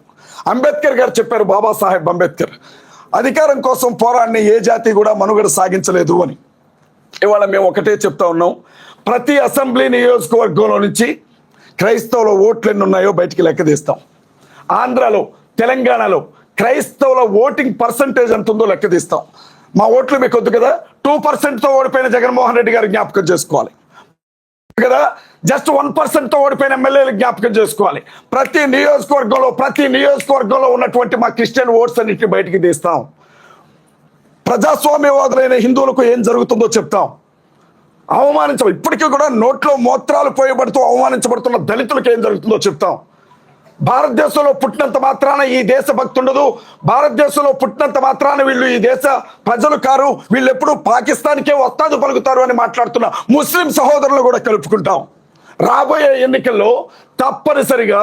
అంబేద్కర్ గారు చెప్పారు, బాబాసాహెబ్ అంబేద్కర్, అధికారం కోసం పోరాడిన ఏ జాతి కూడా మనుగడ సాగించలేదు అని. ఇవాళ మేము ఒకటే చెప్తా ఉన్నాం, ప్రతి అసెంబ్లీ నియోజకవర్గంలో నుంచి క్రైస్తవుల ఓట్లు ఎన్ని ఉన్నాయో బయటికి లెక్క తీస్తాం. ఆంధ్రాలో, తెలంగాణలో క్రైస్తవుల ఓటింగ్ పర్సంటేజ్ ఎంత ఉందో లెక్క తీస్తాం. మా ఓట్లు మీకు వద్దు కదా, 2%తో ఓడిపోయిన జగన్మోహన్ రెడ్డి గారు జ్ఞాపకం చేసుకోవాలి కదా, జస్ట్ 1%తో ఓడిపోయిన ఎమ్మెల్యేలు జ్ఞాపకం చేసుకోవాలి. ప్రతి నియోజకవర్గంలో ఉన్నటువంటి మా క్రిస్టియన్ ఓట్స్ అన్నింటినీ బయటికి తీస్తాం. ప్రజాస్వామ్యవాదులైన హిందువులకు ఏం జరుగుతుందో చెప్తాం. ఇప్పటికీ కూడా నోట్లో మూత్రాలు పోయబడుతూ అవమానించబడుతున్న దళితులకు ఏం జరుగుతుందో చెప్తాం. భారతదేశంలో పుట్టినంత మాత్రాన ఈ దేశ భక్తి ఉండదు, భారతదేశంలో పుట్టినంత మాత్రాన వీళ్ళు ఈ దేశ ప్రజలు కారు, వీళ్ళు ఎప్పుడు పాకిస్తాన్కే వస్తాదు పలుకుతారు అని మాట్లాడుతున్న ముస్లిం సహోదరులు కూడా కలుపుకుంటాం. రాబోయే ఎన్నికల్లో తప్పనిసరిగా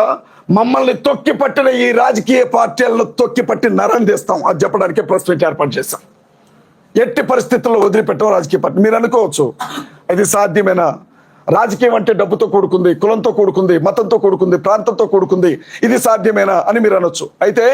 మమ్మల్ని తొక్కిపట్టిన ఈ రాజకీయ పార్టీలను తొక్కిపట్టి నరం తీస్తాం. అది చెప్పడానికే ప్రెస్ మీట్ ఏర్పాటు చేస్తాం. ఎట్టి పరిస్థితుల్లో వదిలిపెట్టాం రాజకీయ పార్టీ. మీరు అనుకోవచ్చు, ఇది సాధ్యమేనా? రాజకీయం అంటే డబ్బుతో కూడుకుంది, కులంతో కూడుకుంది, మతంతో కూడుకుంది, ప్రాంతంతో కూడుకుంది, ఇది సాధ్యమేనా అని మీరు అనొచ్చు. అయితే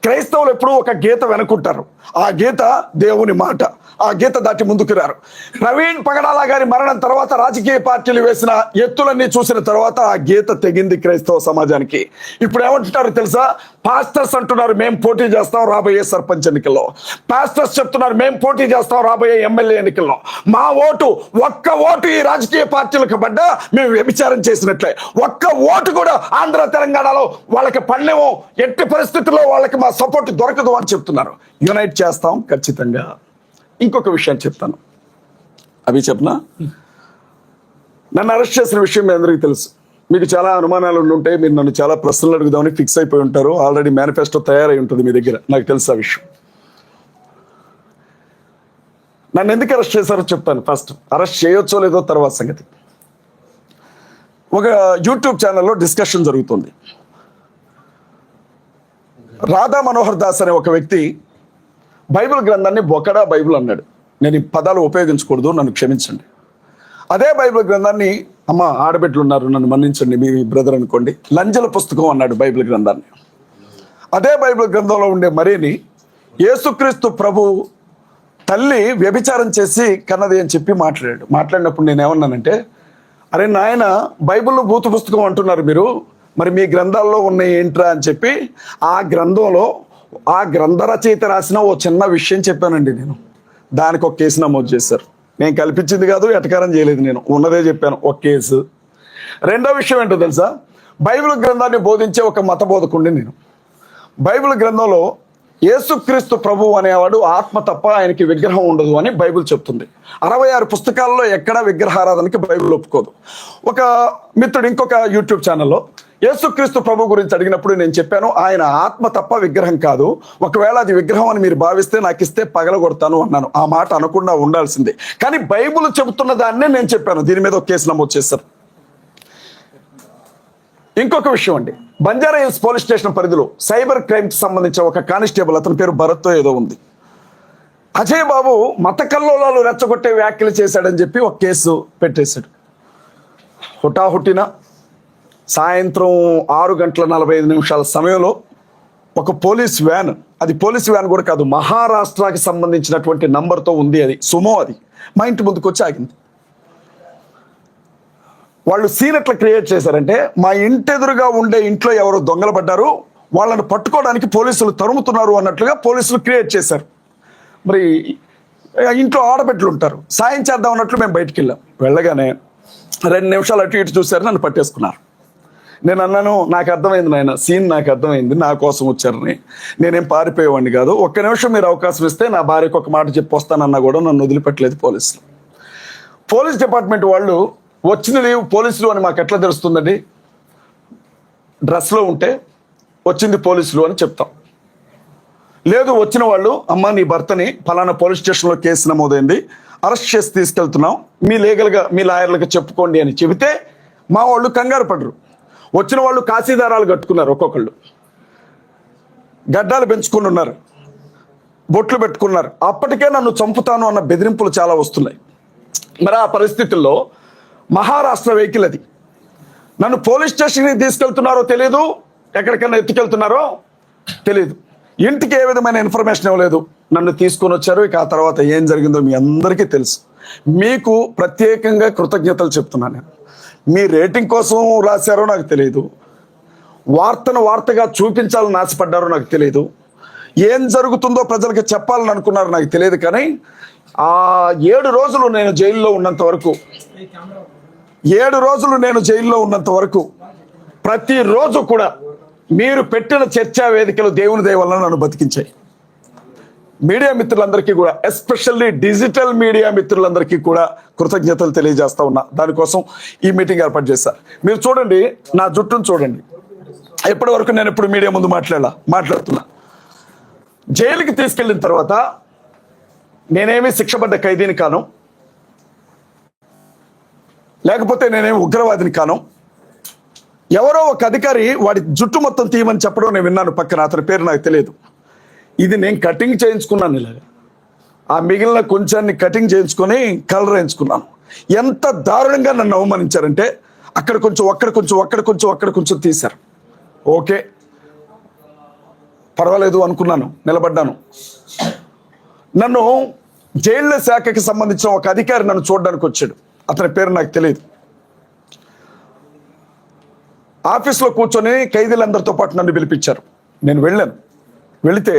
క్రైస్తవులు ఎప్పుడూ ఒక గీత వెనుకుంటారు. ఆ గీత దేవుని మాట. ఆ గీత దాటి ముందుకు రారు. ప్రవీణ్ పగడాల గారి మరణం తర్వాత రాజకీయ పార్టీలు వేసిన ఎత్తులన్నీ చూసిన తర్వాత ఆ గీత తెగింది క్రైస్తవ సమాజానికి. ఇప్పుడు ఏమంటున్నారు తెలుసా? పాస్టర్స్ అంటున్నారు మేము పోటీ చేస్తాం రాబోయే సర్పంచ్ ఎన్నికల్లో, పాస్టర్స్ చెప్తున్నారు మేము పోటీ చేస్తాం రాబోయే ఎమ్మెల్యే ఎన్నికల్లో. మా ఓటు, ఒక్క ఓటు ఈ రాజకీయ పార్టీలకు పడ్డా మేము వ్యభిచారం చేసినట్లే. ఒక్క ఓటు కూడా ఆంధ్ర తెలంగాణలో వాళ్ళకి పడలేమో, ఎట్టి పరిస్థితుల్లో వాళ్ళకి మా సపోర్ట్ దొరకదు అని చెప్తున్నారు. యునైట్ చేస్తాం ఖచ్చితంగా. ఇంకొక విషయం చెప్తాను, అవి చెప్పనా? నన్ను అరెస్ట్ చేసిన విషయం మీ అందరికీ తెలుసు. మీకు చాలా అనుమానాలు ఉంటే మీరు నన్ను చాలా ప్రశ్నలు అడుగుదామని ఫిక్స్ అయిపోయి ఉంటారు. ఆల్రెడీ మేనిఫెస్టో తయారై ఉంటుంది మీ దగ్గర, నాకు తెలుసు ఆ విషయం. నన్ను ఎందుకు అరెస్ట్ చేశారో చెప్తాను. ఫస్ట్ అరెస్ట్ చేయొచ్చో లేదో తర్వాత సంగతి. ఒక యూట్యూబ్ ఛానల్లో డిస్కషన్ జరుగుతుంది. రాధా మనోహర్ దాస్ అనే ఒక వ్యక్తి బైబిల్ గ్రంథాన్ని బొకడా బైబిల్ అన్నాడు. నేను ఈ పదాలు ఉపయోగించకూడదు, నన్ను క్షమించండి. అదే బైబిల్ గ్రంథాన్ని, అమ్మ ఆడబిడ్డలు ఉన్నారు నన్ను మన్నించండి, మీ బ్రదర్ అనుకోండి, లంజల పుస్తకం అన్నాడు బైబిల్ గ్రంథాన్ని. అదే బైబిల్ గ్రంథంలో ఉండే మరీని యేసుక్రీస్తు ప్రభు తల్లి వ్యభిచారం చేసి కన్నది అని చెప్పి మాట్లాడినప్పుడు నేను ఏమన్నానంటే, అరే నాయన, బైబిల్లో బూతు పుస్తకం అంటున్నారు మీరు, మరి మీ గ్రంథాల్లో ఉన్నాయి ఏంట్రా అని చెప్పి ఆ గ్రంథంలో ఆ గ్రంథ రచయిత రాసిన ఓ చిన్న విషయం చెప్పానండి నేను. దానికి ఒక కేసు నమోదు చేశారు. నేను కల్పించింది కాదు, ఎటకారం చేయలేదు, నేను ఉన్నదే చెప్పాను. ఒక కేసు. రెండో విషయం ఏంటో తెలుసా? బైబిల్ గ్రంథాన్ని బోధించే ఒక మత బోధకుడిని నేను. బైబిల్ గ్రంథంలో యేసుక్రీస్తు ప్రభువు అనేవాడు ఆత్మ తప్ప ఆయనకి విగ్రహం ఉండదు అని బైబిల్ చెప్తుంది. 66 పుస్తకాల్లో ఎక్కడా విగ్రహారాధనకి బైబిల్ ఒప్పుకోదు. ఒక మిత్రుడు ఇంకొక యూట్యూబ్ ఛానల్లో యేసుక్రీస్తు ప్రభు గురించి అడిగినప్పుడు నేను చెప్పాను, ఆయన ఆత్మ తప్ప విగ్రహం కాదు, ఒకవేళ అది విగ్రహం అని మీరు భావిస్తే నాకు ఇస్తే పగలగొడతాను అన్నాను. ఆ మాట అనకుండా ఉండాల్సిందే, కానీ బైబిల్ చెబుతున్న దాన్నే నేను చెప్పాను. దీని మీద ఒక కేసు నమోదు చేశారు. ఇంకొక విషయం అండి, బంజారా హిల్స్ పోలీస్ స్టేషన్ పరిధిలో సైబర్ క్రైమ్ కి సంబంధించిన ఒక కానిస్టేబుల్, అతని పేరు భరత్ ఏదో ఉంది, అజయ్ బాబు మత కల్లోలాలు రెచ్చగొట్టే వ్యాఖ్యలు చేశాడని చెప్పి ఒక కేసు పెట్టేశాడు. హుటాహుటిన సాయంత్రం 6:45 సమయంలో ఒక పోలీస్ వ్యాన్, అది పోలీస్ వ్యాన్ కూడా కాదు, మహారాష్ట్రకి సంబంధించినటువంటి నంబర్తో ఉంది, అది సుమో, అది మా ఇంటి ముందుకు వచ్చి ఆగింది. వాళ్ళు సీన్ ఎట్లా క్రియేట్ చేశారంటే, మా ఇంటి ఎదురుగా ఉండే ఇంట్లో ఎవరో దొంగలు పడ్డారు, వాళ్ళని పట్టుకోవడానికి పోలీసులు తరుముతున్నారు అన్నట్లుగా పోలీసులు క్రియేట్ చేశారు. మరి ఇంట్లో ఆడబిడ్డలు ఉంటారు, సాయం చేద్దాం అన్నట్లు మేము బయటికి వెళ్ళగానే 2 నిమిషాలు అటు ఇటు చూశారు, నన్ను పట్టేసుకున్నారు. నేను అన్నాను, నాకు అర్థమైంది నాయన, సీన్ నాకు అర్థమైంది, నా కోసం వచ్చారని, నేనేం పారిపోయేవాడిని కాదు, ఒక్క నిమిషం మీరు అవకాశం ఇస్తే నా భార్యకు ఒక మాట చెప్పి వస్తానన్నా కూడా నన్ను వదిలిపెట్టలేదు పోలీసులు. పోలీస్ డిపార్ట్మెంట్ వాళ్ళు వచ్చింది పోలీసులు అని మాకు ఎట్లా తెలుస్తుందండి? డ్రెస్లో ఉంటే వచ్చింది పోలీసులు అని చెప్తాం. లేదు, వచ్చిన వాళ్ళు, అమ్మ నీ భర్తని ఫలానా పోలీస్ స్టేషన్లో కేసు నమోదైంది, అరెస్ట్ చేసి తీసుకెళ్తున్నాం, మీ లీగల్గా మీ లాయర్లకు చెప్పుకోండి అని చెబితే మా వాళ్ళు కంగారు పడరు. వచ్చిన వాళ్ళు కాశీదారాలు కట్టుకున్నారు, ఒక్కొక్కళ్ళు గడ్డాలు పెంచుకుని ఉన్నారు, బొట్లు పెట్టుకున్నారు. అప్పటికే నన్ను చంపుతాను అన్న బెదిరింపులు చాలా వస్తున్నాయి. మరి ఆ పరిస్థితుల్లో మహారాష్ట్ర వెహికల్ అది, నన్ను పోలీస్ స్టేషన్కి తీసుకెళ్తున్నారో తెలియదు, ఎక్కడికైనా ఎత్తుకెళ్తున్నారో తెలియదు, ఇంటికి ఏ విధమైన ఇన్ఫర్మేషన్ ఇవ్వలేదు, నన్ను తీసుకొని వచ్చారు. ఇక ఆ తర్వాత ఏం జరిగిందో మీ అందరికీ తెలుసు. మీకు ప్రత్యేకంగా కృతజ్ఞతలు చెప్తున్నాను. నేను మీ రేటింగ్ కోసం రాశారో నాకు తెలియదు, వార్తను వార్తగా చూపించాలని ఆశపడ్డారో నాకు తెలియదు, ఏం జరుగుతుందో ప్రజలకు చెప్పాలని అనుకున్నారో నాకు తెలియదు. కానీ ఆ 7 రోజులు నేను జైల్లో ఉన్నంత వరకు, 7 రోజులు నేను జైల్లో ఉన్నంత వరకు ప్రతిరోజు కూడా మీరు పెట్టిన చర్చా వేదికలు దేవుని దయ వలన నన్ను బతికించాయి. మీడియా మిత్రులందరికీ కూడా, ఎస్పెషల్లీ డిజిటల్ మీడియా మిత్రులందరికీ కూడా కృతజ్ఞతలు తెలియజేస్తా ఉన్నా. దానికోసం ఈ మీటింగ్ ఏర్పాటు చేశారు. మీరు చూడండి, నా జుట్టును చూడండి, ఎప్పటి వరకు నేను ఎప్పుడు మీడియా ముందు మాట్లాడుతున్నా. జైలుకి తీసుకెళ్ళిన తర్వాత నేనేమి శిక్షపడ్డ ఖైదీని కాను, లేకపోతే నేనేమి ఉగ్రవాదిని కాను. ఎవరో ఒక అధికారి వాడి జుట్టు మొత్తం తీయమని చెప్పడం నేను విన్నాను పక్కన, అతని పేరు నాకు తెలియదు. ఇది నేను కటింగ్ చేయించుకున్నాను, ఇలాగా ఆ మిగిలిన కొంచెాన్ని కటింగ్ చేయించుకొని కలర్ వేయించుకున్నాను. ఎంత దారుణంగా నన్ను అవమానించారంటే, అక్కడ కొంచెం తీశారు. ఓకే పర్వాలేదు అనుకున్నాను, నిలబడ్డాను. నన్ను జైళ్ళ శాఖకి సంబంధించిన ఒక అధికారి నన్ను చూడడానికి వచ్చాడు, అతని పేరు నాకు తెలియదు. ఆఫీస్లో కూర్చొని ఖైదీలందరితో పాటు నన్ను పిలిపించారు. నేను వెళ్ళాను. వెళితే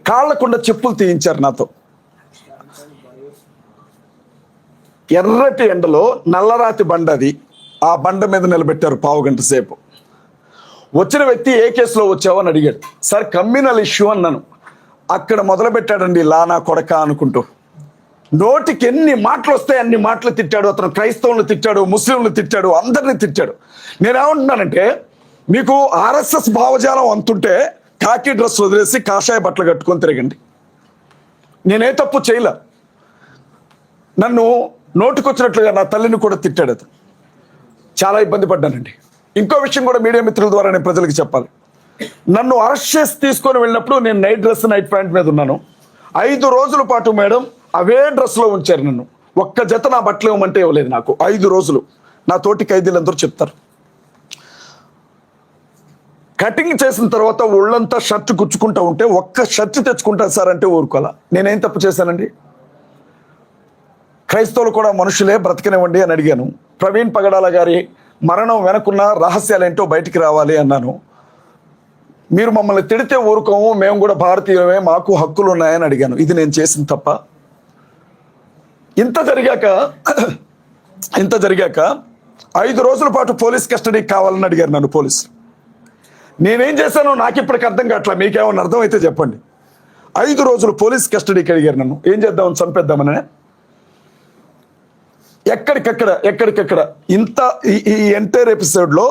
కాళ్ళకుండా చెప్పులు తీయించారు నాతో. ఎర్రటి ఎండలో నల్లరాతి బండ, అది ఆ బండ మీద నిలబెట్టారు 15 గంట సేపు. వచ్చిన వ్యక్తి ఏ కేసులో వచ్చావు అని అడిగాడు. సార్ కమ్యూనల్ ఇష్యూ అన్నాను. అక్కడ మొదలు పెట్టాడండి లానా కొడక అనుకుంటూ. నోటికి ఎన్ని మాటలు వస్తాయి అన్ని మాటలు తిట్టాడు. అతను క్రైస్తవులను తిట్టాడు, ముస్లింలు తిట్టాడు, అందరినీ తిట్టాడు. నేనేమంటున్నానంటే, మీకు ఆర్ఎస్ఎస్ భావజాలం అంతుంటే కాకి డ్రెస్ వదిలేసి కాషాయ బట్టలు కట్టుకొని తిరగండి. నేనే తప్పు చేయలే. నన్ను నోటికొచ్చినట్లుగా నా తల్లిని కూడా తిట్టాడు అతను. చాలా ఇబ్బంది పడ్డానండి. ఇంకో విషయం కూడా మీడియా మిత్రుల ద్వారా నేను ప్రజలకు చెప్పాలి. నన్ను అరెస్ట్ చేసి తీసుకొని వెళ్ళినప్పుడు నేను నైట్ డ్రెస్, నైట్ ప్యాంట్ మీద ఉన్నాను. 5 రోజుల పాటు మేడం అవే డ్రెస్లో ఉంచారు నన్ను. ఒక్క జత నా బట్టలు ఇవ్వమంటే ఇవ్వలేదు నాకు 5 రోజులు. నా తోటి ఖైదీలందరూ చెప్తారు. కటింగ్ చేసిన తర్వాత ఒళ్ళంతా షర్ట్ గుచ్చుకుంటా ఉంటే ఒక్క షర్ట్ తెచ్చుకుంటాను సార్ అంటే ఊరుకోవాలా. నేనేం తప్పు చేశానండి? క్రైస్తవులు కూడా మనుషులే, బ్రతకనివ్వండి అని అడిగాను. ప్రవీణ్ పగడాల గారి మరణం వెనకున్న రహస్యాలేంటో బయటికి రావాలి అన్నాను. మీరు మమ్మల్ని తిడితే ఊరుకోము, మేము కూడా భారతీయులమే, మాకు హక్కులు ఉన్నాయని అడిగాను. ఇది నేను చేసిన తప్ప? ఇంత జరిగాక 5 రోజుల పాటు పోలీస్ కస్టడీకి కావాలని అడిగారు నన్ను పోలీసులు. నేనేం చేశానో నాకు ఇప్పటికి అర్థం కావట్లా, మీకేమన్నా అర్థం అయితే చెప్పండి. 5 రోజులు పోలీస్ కస్టడీకి అడిగారు నన్ను. ఏం చేద్దామని, చంపేద్దామని. ఎక్కడికెక్కడ ఇంత ఈ ఎంటైర్ ఎపిసోడ్లో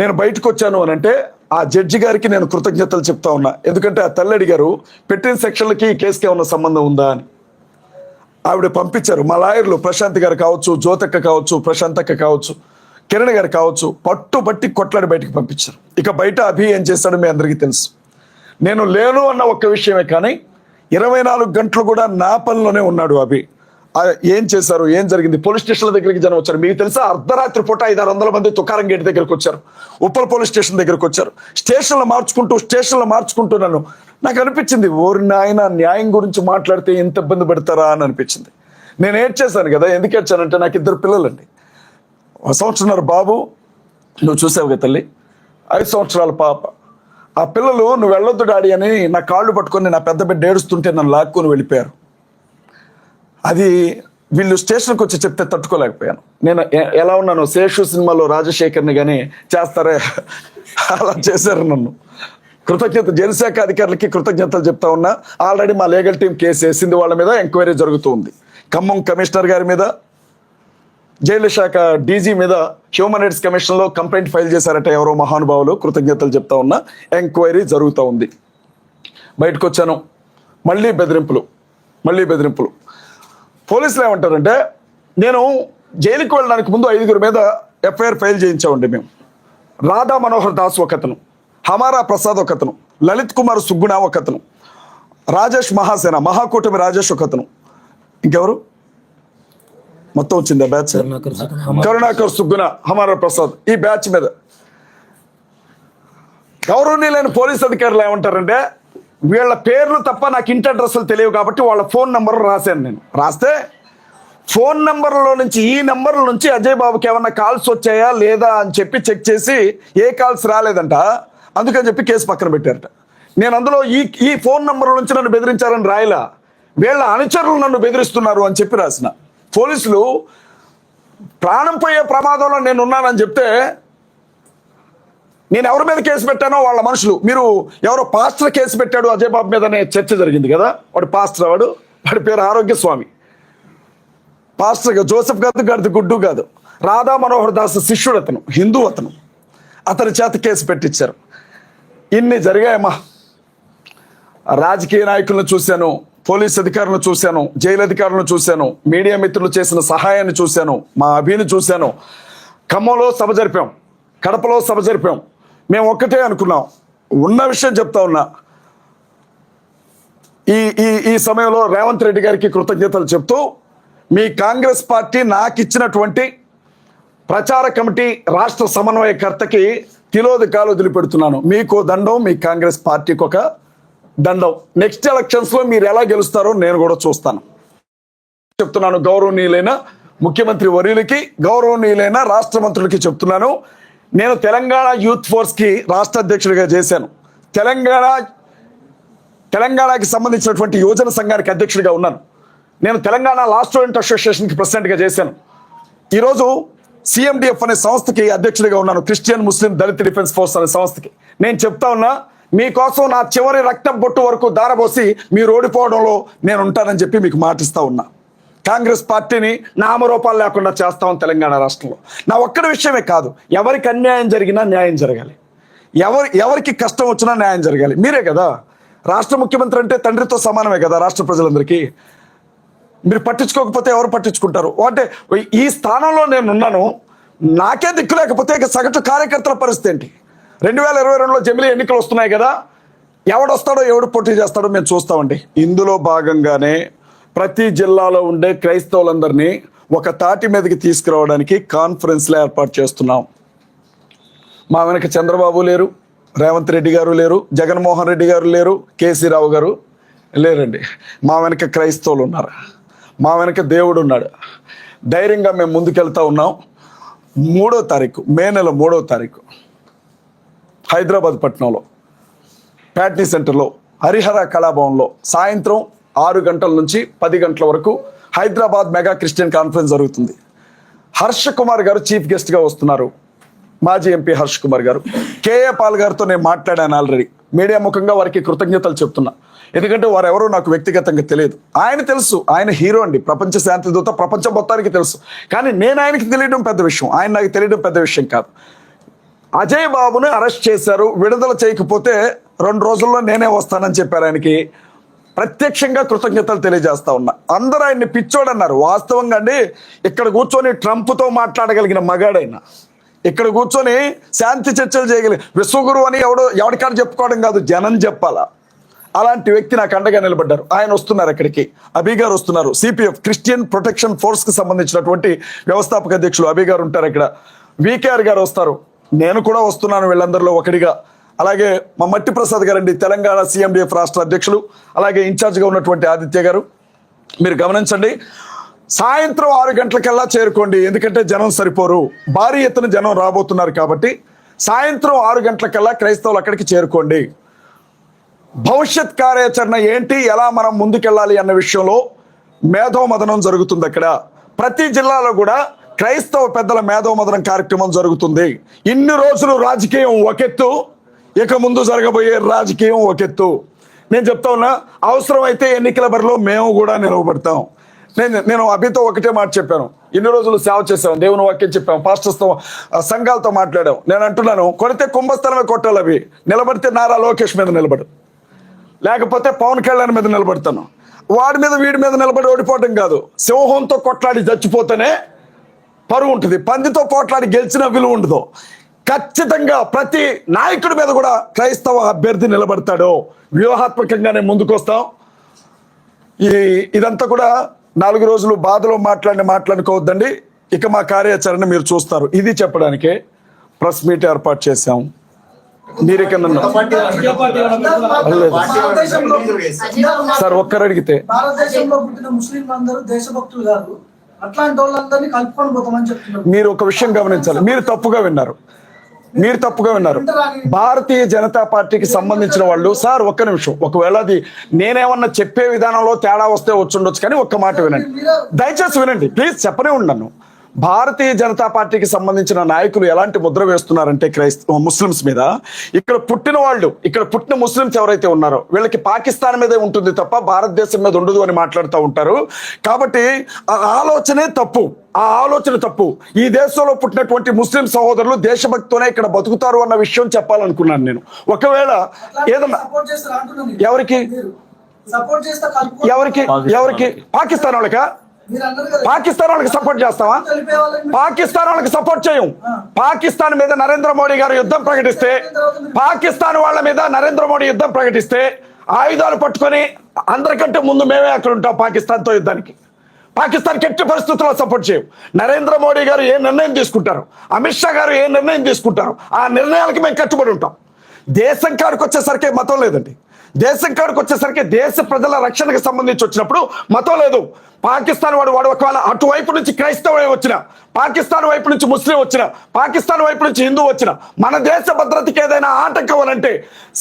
నేను బయటకు వచ్చాను అని అంటే ఆ జడ్జి గారికి నేను కృతజ్ఞతలు చెప్తా ఉన్నా. ఎందుకంటే ఆ తల్లి అడిగారు, పెట్టిన సెక్షన్లకి ఈ కేసుకి ఏమన్నా సంబంధం ఉందా అని. ఆవిడ పంపించారు. మా లాయర్లు ప్రశాంత్ గారు కావచ్చు, జ్యోతక్క కావచ్చు, ప్రశాంతక్క కావచ్చు, కిరణ్ గారు కావచ్చు, పట్టుబట్టి కొట్లాడి బయటకు పంపించారు. ఇక బయట అభి ఏం చేశాడో మీ అందరికీ తెలుసు. నేను లేను అన్న ఒక్క విషయమే కానీ 24 గంటలు కూడా నా పనిలోనే ఉన్నాడు అభి. ఏం చేశారు, ఏం జరిగింది? పోలీస్ స్టేషన్ల దగ్గరికి జనం వచ్చారు. మీకు తెలుసా, అర్ధరాత్రి పూట 500-600 మంది తుకారం గేట్ దగ్గరకు వచ్చారు, ఉప్పల్ పోలీస్ స్టేషన్ దగ్గరకు వచ్చారు. స్టేషన్లు మార్చుకుంటూ నాకు అనిపించింది, ఓరి నాయన, న్యాయం గురించి మాట్లాడితే ఎంత ఇబ్బంది పెడతారా అని అనిపించింది. నేను ఏడ్చేశాను కదా. ఎందుకు ఏడ్చానంటే నాకు 2 పిల్లలండి. 1 సంవత్సరం బాబు, నువ్వు చూసావు కదా తల్లి, 5 సంవత్సరాల పాప. ఆ పిల్లలు నువ్వు వెళ్ళొద్దు డాడీ అని నా కాళ్ళు పట్టుకొని నా పెద్ద బిడ్డ ఏడుస్తుంటే నన్ను లాక్కొని వెళ్ళిపోయారు. అది వీళ్ళు స్టేషన్కి వచ్చి చెప్తే తట్టుకోలేకపోయాను. నేను ఎలా ఉన్నాను, శేషు సినిమాలో రాజశేఖర్ని కానీ చేస్తారే అలా చేశారు నన్ను. జనశాఖ అధికారులకి కృతజ్ఞతలు చెప్తా ఉన్నా. ఆల్రెడీ మా లీగల్ టీం కేసు వేసింది, వాళ్ళ మీద ఎంక్వైరీ జరుగుతుంది. ఖమ్మం కమిషనర్ గారి మీద, జైలు శాఖ డీజీ మీద హ్యూమన్ రైట్స్ కమిషన్లో కంప్లైంట్ ఫైల్ చేశారట ఎవరో మహానుభావులు. కృతజ్ఞతలు చెప్తా ఉన్నా. ఎంక్వైరీ జరుగుతూ ఉంది. బయటకు వచ్చాను, మళ్ళీ బెదిరింపులు. పోలీసులు ఏమంటారంటే, నేను జైలుకి వెళ్ళడానికి ముందు 5 మీద ఎఫ్ఐఆర్ ఫైల్ చేయించామండి మేము. రాధా మనోహర్ దాస్ ఒకతను, హమారా ప్రసాద్ ఒకతను, లలిత్ కుమార్ సుగ్గుణ ఒకతను, రాజేష్ మహాసేన, మహాకూటమి రాజేష్ ఒకతను, ఇంకెవరు మొత్తం వచ్చింది ఆ బ్యాచ్, కరుణాకర్ సుగ్గుణ, హమారా ప్రసాద్. ఈ బ్యాచ్ మీద గౌరవనీయులైన పోలీస్ అధికారులు ఏమంటారంటే, వీళ్ళ పేర్లు తప్ప నాకు ఇంటి అడ్రస్లు తెలియవు కాబట్టి వాళ్ళ ఫోన్ నెంబర్ రాశాను. నేను రాస్తే ఫోన్ నెంబర్లో నుంచి, ఈ నెంబర్ల నుంచి అజయ్ బాబుకి ఏమన్నా కాల్స్ వచ్చాయా లేదా అని చెప్పి చెక్ చేసి ఏ కాల్స్ రాలేదంట. అందుకని చెప్పి కేసు పక్కన పెట్టారట. నేను అందులో ఈ ఫోన్ నెంబర్ నుంచి నన్ను బెదిరించారని రాయలా, వీళ్ళ అనుచరులు నన్ను బెదిరిస్తున్నారు అని చెప్పి రాసిన. పోలీసులు ప్రాణం పోయే ప్రమాదంలో నేను ఉన్నానని చెప్తే, నేను ఎవరి మీద కేసు పెట్టానో వాళ్ళ మనుషులు, మీరు ఎవరో పాస్టర్ కేసు పెట్టాడు అజయ్ బాబు మీద అనే చర్చ జరిగింది కదా. వాడు పాస్టర్, వాడి పేరు ఆరోగ్యస్వామి. పాస్టర్ జోసెఫ్ గారిది గుడ్డు కాదు, రాధా మనోహర్ దాస్ శిష్యుడు, అతను హిందూ, అతని చేత కేసు పెట్టించారు. ఇన్ని జరిగాయమ్మా. రాజకీయ నాయకులను చూశాను, పోలీస్ అధికారులను చూశాను, జైలు అధికారులను చూశాను, మీడియా మిత్రులు చేసిన సహాయాన్ని చూశాను, మా అభిని చూశాను. ఖమ్మంలో సభ జరిపాం, కడపలో సభ జరిపాం. మేము ఒక్కటే అనుకున్నాం, ఉన్న విషయం చెప్తా ఉన్నా. ఈ సమయంలో రేవంత్ రెడ్డి గారికి కృతజ్ఞతలు చెప్తూ, మీ కాంగ్రెస్ పార్టీ నాకు ఇచ్చినటువంటి ప్రచార కమిటీ రాష్ట్ర సమన్వయకర్తకి తిలోదకాలు వదిలిపెడుతున్నాను. మీకు దండం, మీ కాంగ్రెస్ పార్టీకి ఒక దండం. నెక్స్ట్ ఎలక్షన్స్లో మీరు ఎలా గెలుస్తారో నేను కూడా చూస్తాను చెప్తున్నాను. గౌరవనీయులైన ముఖ్యమంత్రి వర్యులకి, గౌరవనీయులైన రాష్ట్ర మంత్రులకి చెప్తున్నాను. నేను తెలంగాణ యూత్ ఫోర్స్కి రాష్ట్ర అధ్యక్షుడిగా చేశాను. తెలంగాణకి సంబంధించినటువంటి యువజన సంఘానికి అధ్యక్షుడిగా ఉన్నాను. నేను తెలంగాణ లా స్టూడెంట్ అసోసియేషన్కి ప్రెసిడెంట్గా చేశాను. ఈరోజు CMDF అనే సంస్థకి అధ్యక్షుడిగా ఉన్నాను, క్రిస్టియన్ ముస్లిం దళిత డిఫెన్స్ ఫోర్స్ అనే సంస్థకి. నేను చెప్తా ఉన్నా, మీకోసం నా చివరి రక్తం బొట్టు వరకు దారబోసి మీరు ఓడిపోవడంలో నేను ఉంటానని చెప్పి మీకు మాటిస్తా ఉన్నా. కాంగ్రెస్ పార్టీని నామరూపాలు లేకుండా చేస్తామని తెలంగాణ రాష్ట్రంలో. నా ఒక్కడి విషయమే కాదు, ఎవరికి అన్యాయం జరిగినా న్యాయం జరగాలి, ఎవరికి కష్టం వచ్చినా న్యాయం జరగాలి. మీరే కదా రాష్ట్ర ముఖ్యమంత్రి అంటే, తండ్రితో సమానమే కదా రాష్ట్ర ప్రజలందరికీ. మీరు పట్టించుకోకపోతే ఎవరు పట్టించుకుంటారు? అంటే ఈ స్థానంలో నేను ఉన్నాను, నాకే దిక్కు లేకపోతే ఇక సగటు కార్యకర్తల పరిస్థితి ఏంటి? 2022లో జమిలీ ఎన్నికలు వస్తున్నాయి కదా, ఎవడొస్తాడో ఎవడు పోటీ చేస్తాడో మేము చూస్తామండి. ఇందులో భాగంగానే ప్రతి జిల్లాలో ఉండే క్రైస్తవులందరినీ ఒక తాటి మీదకి తీసుకురావడానికి కాన్ఫరెన్స్లు ఏర్పాటు చేస్తున్నాం. మా వెనక చంద్రబాబు లేరు, రేవంత్ రెడ్డి గారు లేరు, జగన్మోహన్ రెడ్డి గారు లేరు, కేసీ రావు గారు లేరండి. మా వెనక క్రైస్తవులు ఉన్నారు, మా వెనక దేవుడు ఉన్నాడు. ధైర్యంగా మేము ముందుకెళ్తా ఉన్నాం. 3వ తారీఖు, మే నెల 3వ తారీఖు హైదరాబాద్ పట్టణంలో ప్యాట్నీ సెంటర్లో హరిహర కళాభవన్లో సాయంత్రం 6 గంటల నుంచి 10 గంటల వరకు హైదరాబాద్ మెగా క్రిస్టియన్ కాన్ఫరెన్స్ జరుగుతుంది. హర్ష కుమార్ గారు చీఫ్ గెస్ట్గా వస్తున్నారు. మాజీ ఎంపీ హర్ష్ కుమార్ గారు, కేఏ పాల్ గారితో నేను మాట్లాడాను ఆల్రెడీ. మీడియా ముఖంగా వారికి కృతజ్ఞతలు చెప్తున్నా. ఎందుకంటే వారు ఎవరో నాకు వ్యక్తిగతంగా తెలియదు. ఆయన తెలుసు, ఆయన హీరో అండి, ప్రపంచ శాంతి దూత, ప్రపంచం మొత్తానికి తెలుసు. కానీ నేను ఆయనకి తెలియడం పెద్ద విషయం, ఆయన నాకు తెలియడం పెద్ద విషయం కాదు. అజయ్ బాబుని అరెస్ట్ చేశారు, విడుదల చేయకపోతే 2 రోజుల్లో నేనే వస్తానని చెప్పారు. ఆయనకి ప్రత్యక్షంగా కృతజ్ఞతలు తెలియజేస్తా ఉన్నా. అందరూ ఆయన్ని పిచ్చోడన్నారు. వాస్తవంగా అండి, ఇక్కడ కూర్చొని ట్రంప్తో మాట్లాడగలిగిన మగాడైనా, ఇక్కడ కూర్చొని శాంతి చర్చలు చేయగలిగిన విశ్వగురు అని ఎవరికాడ చెప్పుకోవడం కాదు, జనం చెప్పాలా. అలాంటి వ్యక్తి నాకు అండగా నిలబడ్డారు. ఆయన వస్తున్నారు అక్కడికి, అభి గారు వస్తున్నారు. సిపిఎఫ్ క్రిస్టియన్ ప్రొటెక్షన్ ఫోర్స్ కి సంబంధించినటువంటి వ్యవస్థాపక అధ్యక్షులు అభి గారు ఉంటారు అక్కడ. వికేఆర్ గారు వస్తారు, నేను కూడా వస్తున్నాను వీళ్ళందరిలో ఒకటిగా. అలాగే మా మట్టి ప్రసాద్ గారండి, తెలంగాణ సిఎండిఎఫ్ రాష్ట్ర అధ్యక్షులు, అలాగే ఇన్ఛార్జ్గా ఉన్నటువంటి ఆదిత్య గారు. మీరు గమనించండి, సాయంత్రం 6 గంటలకల్లా చేరుకోండి, ఎందుకంటే జనం సరిపోరు, భారీ ఎత్తున జనం రాబోతున్నారు కాబట్టి సాయంత్రం 6 గంటలకల్లా క్రైస్తవులు అక్కడికి చేరుకోండి. భవిష్యత్ కార్యాచరణ ఏంటి, ఎలా మనం ముందుకెళ్ళాలి అన్న విషయంలో మేధోమదనం జరుగుతుంది అక్కడ. ప్రతి జిల్లాలో కూడా క్రైస్తవ పెద్దల మేధోమదనం కార్యక్రమం జరుగుతుంది. ఇన్ని రోజులు రాజకీయం ఒకెత్తు, ఇక ముందు జరగబోయే రాజకీయం ఒకెత్తు. నేను చెప్తా ఉన్నా, అవసరమైతే ఎన్నికల బరిలో మేము కూడా నిలవబడతాం. నేను అభితో ఒకటే మాట చెప్పాను, ఇన్ని రోజులు సేవ చేసాం, దేవుని వాక్యం చెప్పాం, పాస్టర్స్తో సంఘాలతో మాట్లాడాం. నేను అంటున్నాను, కొడితే కుంభస్థలమే కొట్టాలి, అవి నిలబడితే నారా లోకేష్ మీద నిలబడు, లేకపోతే పవన్ కళ్యాణ్ మీద నిలబడతాను. వాడి మీద వీడి మీద నిలబడి ఓడిపోవడం కాదు, సింహంతో కొట్లాడి చచ్చిపోతేనే పరువు ఉంటుంది, పందితో పోట్లాడి గెలిచిన విలువ ఉండదు. ఖచ్చితంగా ప్రతి నాయకుడి మీద కూడా క్రైస్తవ అభ్యర్థి నిలబడతాడు. వ్యూహాత్మకంగానే ముందుకు వస్తాం. ఇదంతా కూడా 4 రోజులు బాధలో మాట్లాడుకోవద్దండి. ఇక మా కార్యాచరణ మీరు చూస్తారు. ఇది చెప్పడానికే ప్రెస్ మీట్ ఏర్పాటు చేశాం. మీరేకన్నా సార్ ఒక్కరు అడిగితే భారతదేశంలో పుట్టిన ముస్లిం అందరూ దేశభక్తులు కాదు, అట్లాంటి వాళ్ళందరినీ కలుపుకొని పోతామని చెప్తున్నారు. మీరు ఒక విషయం గమనించాలి, మీరు తప్పుగా విన్నారు. భారతీయ జనతా పార్టీకి సంబంధించిన వాళ్ళు, సార్ ఒక్క నిమిషం, ఒకవేళ అది నేనేమన్నా చెప్పే విధానంలో తేడా వస్తే వచ్చుండొచ్చు, కానీ ఒక్క మాట వినండి, దయచేసి వినండి ప్లీజ్, చెప్పనే ఉన్నాను. భారతీయ జనతా పార్టీకి సంబంధించిన నాయకులు ఎలాంటి ముద్ర వేస్తున్నారంటే ముస్లిమ్స్ మీద, ఇక్కడ పుట్టిన ముస్లిమ్స్ ఎవరైతే ఉన్నారో వీళ్ళకి పాకిస్తాన్ మీదే ఉంటుంది తప్ప భారతదేశం మీద ఉండదు అని మాట్లాడుతూ ఉంటారు. కాబట్టి ఆ ఆలోచన తప్పు. ఈ దేశంలో పుట్టినటువంటి ముస్లిం సహోదరులు దేశభక్తితోనే ఇక్కడ బతుకుతారు అన్న విషయం చెప్పాలనుకున్నాను నేను. ఒకవేళ ఏదన్నా ఎవరికి పాకిస్తాన్ వాళ్ళకి సపోర్ట్ చేస్తావా? పాకిస్తాన్ వాళ్ళకి సపోర్ట్ చేయం. పాకిస్తాన్ మీద నరేంద్ర మోడీ గారు యుద్ధం ప్రకటిస్తే, పాకిస్తాన్ వాళ్ళ మీద నరేంద్ర మోడీ యుద్ధం ప్రకటిస్తే ఆయుధాలు పట్టుకొని అందరికంటే ముందు మేమే అక్కడ ఉంటాం పాకిస్తాన్తో యుద్ధానికి. పాకిస్తాన్ ఎట్టి పరిస్థితుల్లో సపోర్ట్ చేయం. నరేంద్ర మోడీ గారు ఏ నిర్ణయం తీసుకుంటారు, అమిత్ షా గారు ఏ నిర్ణయం తీసుకుంటారు, ఆ నిర్ణయాలకి మేము కట్టుబడి ఉంటాం. దేశం కాడికి వచ్చేసరికి మతం లేదండి. దేశం కాడికి వచ్చేసరికి దేశ ప్రజల రక్షణకు సంబంధించి వచ్చినప్పుడు మతం లేదు. పాకిస్తాన్ వాడు ఒకవేళ అటువైపు నుంచి క్రైస్తవ వచ్చిన, పాకిస్తాన్ వైపు నుంచి ముస్లిం వచ్చిన, పాకిస్తాన్ వైపు నుంచి హిందూ వచ్చిన, మన దేశ భద్రతకి ఏదైనా ఆటంకం అని అంటే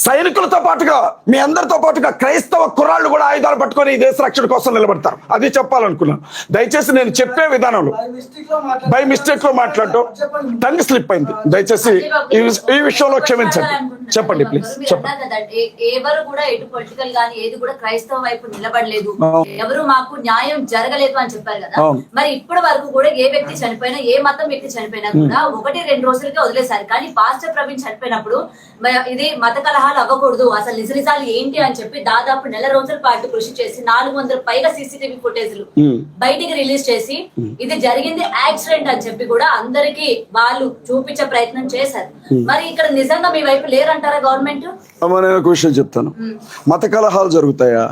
సైనికులతో పాటుగా మీ అందరితో పాటుగా క్రైస్తవ కుర్రాళ్ళు కూడా ఆయుధాలు పట్టుకొని ఈ దేశ రక్షణ కోసం నిలబడతారు. అది చెప్పాలనుకున్నాను. దయచేసి నేను చెప్పే విధానంలో బై మిస్టేక్ లో మాట్లాడటం టంగ్ స్లిప్ అయింది. దయచేసి ఈ విషయంలో క్షమించండి. చెప్పండి ప్లీజ్, చెప్పండి. ఎవరు కూడా ఎటు పొలిటికల్ గానీ ఏది కూడా క్రైస్తవ వైపు నిలబడలేదు, ఎవరు మాకు న్యాయం జరగలేదు అని చెప్పారు కదా. మరి ఇప్పటి వరకు కూడా ఏ వ్యక్తి చనిపోయినా, ఏ మతం వ్యక్తి చనిపోయినా కూడా 1-2 రోజులకే వదిలేశారు. కానీ పాస్టర్ ప్రవీణ్ చనిపోయినప్పుడు ఇది మత కలహాలు అవ్వకూడదు, అసలు నిజాలు ఏంటి అని చెప్పి దాదాపు 1 నెల రోజుల పాటు కృషి చేసి 400 పైగా సీసీటీవీ ఫుటేజ్లు బయటికి రిలీజ్ చేసి ఇది జరిగింది యాక్సిడెంట్ అని చెప్పి కూడా అందరికి వాళ్ళు చూపించే ప్రయత్నం చేశారు. మరి ఇక్కడ నిజంగా మీ వైపు లేరంటారా గవర్నమెంట్? నేను ఒక విషయం చెప్తాను. మత కలహాలు జరుగుతాయా?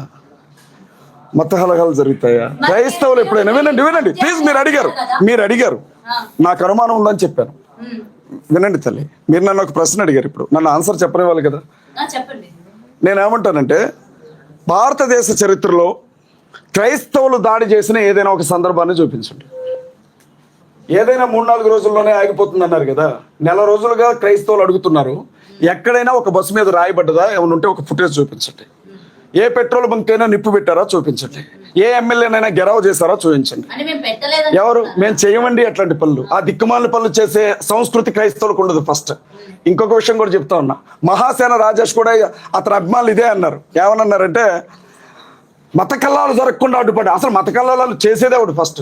క్రైస్తవులు ఎప్పుడైనా వినండి ప్లీజ్, మీరు అడిగారు నాకు అనుమానం ఉందని చెప్పాను. వినండి తల్లి, మీరు నన్ను ఒక ప్రశ్న అడిగారు, ఇప్పుడు నన్ను ఆన్సర్ చెప్పనివ్వాలి కదా. నేనేమంటానంటే, భారతదేశ చరిత్రలో క్రైస్తవులు దాడి చేసిన ఏదైనా ఒక సందర్భాన్ని చూపించండి. ఏదైనా 3-4 రోజుల్లోనే ఆగిపోతుంది అన్నారు కదా. 1 నెల రోజులుగా క్రైస్తవులు అడుగుతున్నారు, ఎక్కడైనా ఒక బస్సు మీద రాయబడ్డదా, ఏమైనా ఉంటే ఒక ఫుటేజ్ చూపించండి. ఏ పెట్రోల్ బంక్ అయినా నిప్పు పెట్టారా చూపించండి. ఏ ఎమ్మెల్యేనైనా గెరావ్ చేశారో చూపించండి. అంటే మేము పెట్టలేదని ఎవరు? మేము చేయమండి అట్లాంటి పనులు. ఆ దిక్కుమాలిన పనులు చేసే సంస్కృతి క్రైస్తవులకు ఉండదు. ఫస్ట్ ఇంకొక విషయం కూడా చెప్తా ఉన్నా. మహాసేన రాజేష్ కూడా అతని అభిమానులు ఇదే అన్నారు. ఏమన్నారంటే మత కల్లాలు జరగకుండా అడ్డుపడి. అసలు మత కల్లాలు చేసేదే ఒకటి. ఫస్ట్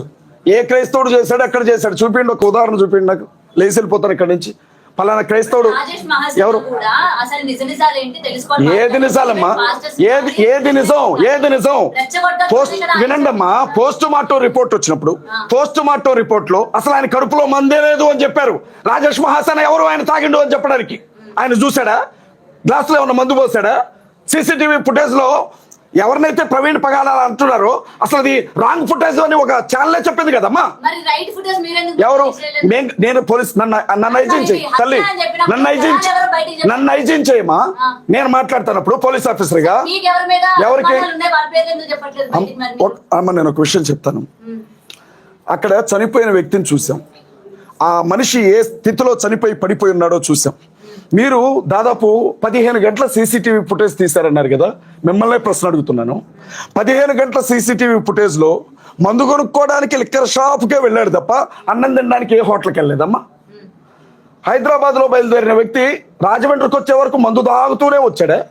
ఏ క్రైస్తవుడు చేశాడు, ఎక్కడ చేశాడు చూపిండి, ఒక ఉదాహరణ చూపిండి నాకు. లేచి వెళ్ళిపోతాను ఇక్కడి నుంచి. పలానా క్రైస్తవుడు ఎవరు? ఏది నిజాలమ్మా? ఏది నిజం? వినండి అమ్మా, పోస్ట్ మార్టం రిపోర్ట్ వచ్చినప్పుడు పోస్ట్ మార్టం రిపోర్ట్ లో అసలు ఆయన కడుపులో మందే లేదు అని చెప్పారు. రాజేష్ మహాసేన ఎవరు ఆయన తాగిండు అని చెప్పడానికి? ఆయన చూసాడా? గ్లాసులో ఏమన్నా మందు పోసాడా? సీసీటీవీ ఫుటేజ్ లో ఎవరినైతే ప్రవీణ్ పగడాల అంటున్నారో అసలు అది రాంగ్ ఫుటేజ్ అని ఒక ఛానలే చెప్పింది కదమ్మా. ఎవరు? నేను పోలీస్ నన్ను ఐజీన్ చేయి తల్లి, నన్ను ఐజీన్ చేయమా. నేను మాట్లాడుతున్నప్పుడు పోలీస్ ఆఫీసర్ గా ఎవరికి అమ్మ నేను ఒక విషయం చెప్తాను. అక్కడ చనిపోయిన వ్యక్తిని చూసాం. ఆ మనిషి ఏ స్థితిలో చనిపోయి పడిపోయి ఉన్నాడో చూసాం. మీరు దాదాపు 15 గంటల సీసీటీవీ ఫుటేజ్ తీశారన్నారు కదా. మిమ్మల్ని ప్రశ్న అడుగుతున్నాను. 15 గంటల సీసీటీవీ ఫుటేజ్ లో మందు కొనుక్కోవడానికి లిక్కర్ షాప్కే వెళ్ళాడు తప్ప అన్నం తినడానికి ఏ హోటల్కి వెళ్ళలేదమ్మా. హైదరాబాద్ లో బయలుదేరిన వ్యక్తి రాజమండ్రికి వచ్చే వరకు మందు తాగుతూనే వచ్చాడే.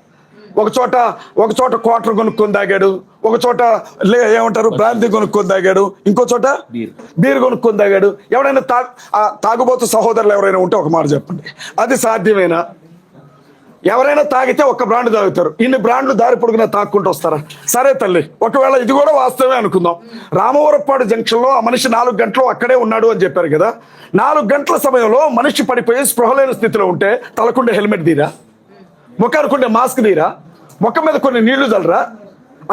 ఒక చోట క్వార్టర్ కొనుక్కొని తాగాడు, ఒక చోట ఏమంటారు బ్రాంతి కొనుక్కొని తాగాడు, ఇంకో చోట బీర్ కొనుక్కొని తాగాడు. ఎవరైనా తాగుబోతు సహోదరులు ఎవరైనా ఉంటే ఒక మాట చెప్పండి, అది సాధ్యమేనా? ఎవరైనా తాగితే ఒక్క బ్రాండ్ తాగుతారు, ఇన్ని బ్రాండ్లు దారి పొడుగునా తాక్కుంటూ వస్తారా? సరే తల్లి, ఒకవేళ ఇది కూడా వాస్తవమే అనుకుందాం. రామవరపాడు జంక్షన్ లో ఆ మనిషి 4 గంటలు అక్కడే ఉన్నాడు అని చెప్పారు కదా. 4 గంటల సమయంలో మనిషి పడిపోయి స్పృహలేని స్థితిలో ఉంటే తలకుండే హెల్మెట్ తీరా, ముఖానుకుండే మాస్క్ తీరా, ముఖం మీద కొన్ని నీళ్లు చల్లరా?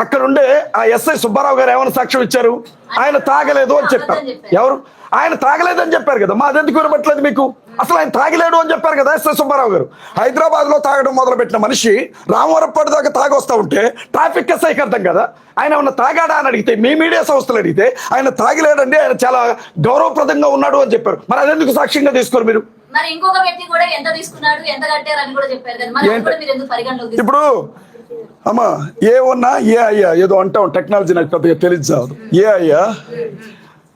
అక్కడ ఉండే ఆ ఎస్ఐ సుబ్బారావు గారు ఏమైనా సాక్ష్యం ఇచ్చారు? ఆయన తాగలేదు అని చెప్పారు. ఎవరు? ఆయన తాగలేదని చెప్పారు కదా. మా అదెందుకు వినబట్టలేదు మీకు? అసలు ఆయన తాగలేడు అని చెప్పారు కదా ఎస్ఐ సుబ్బారావు గారు. హైదరాబాద్ లో తాగడం మొదలుపెట్టిన మనిషి రామవరపాడు దాకా తాగొస్తా ఉంటే ట్రాఫిక్ ఎస్ఐకి అర్థం కదా ఆయన ఏమన్నా తాగాడా అని అడిగితే, మీ మీడియా సంస్థలు అడిగితే ఆయన తాగలేడండి, ఆయన చాలా గౌరవప్రదంగా ఉన్నాడు అని చెప్పారు. మరి అదెందుకు సాక్ష్యంగా తీసుకోరు మీరు? మరి ఇంకొక వ్యక్తి కూడా ఎంత తీసుకున్నాడు, ఎంత కట్టారు అని కూడా చెప్పారు కదా. మరి అది కూడా మీరు ఎందుకు పరిగణలోకి తీసుకున్నారు? ఇప్పుడు అమ్మా ఏ ఉన్నా ఏ అయ్యా ఏదో అంటాం, టెక్నాలజీ నాకు పెద్దగా తెలియదు. ఏ అయ్యా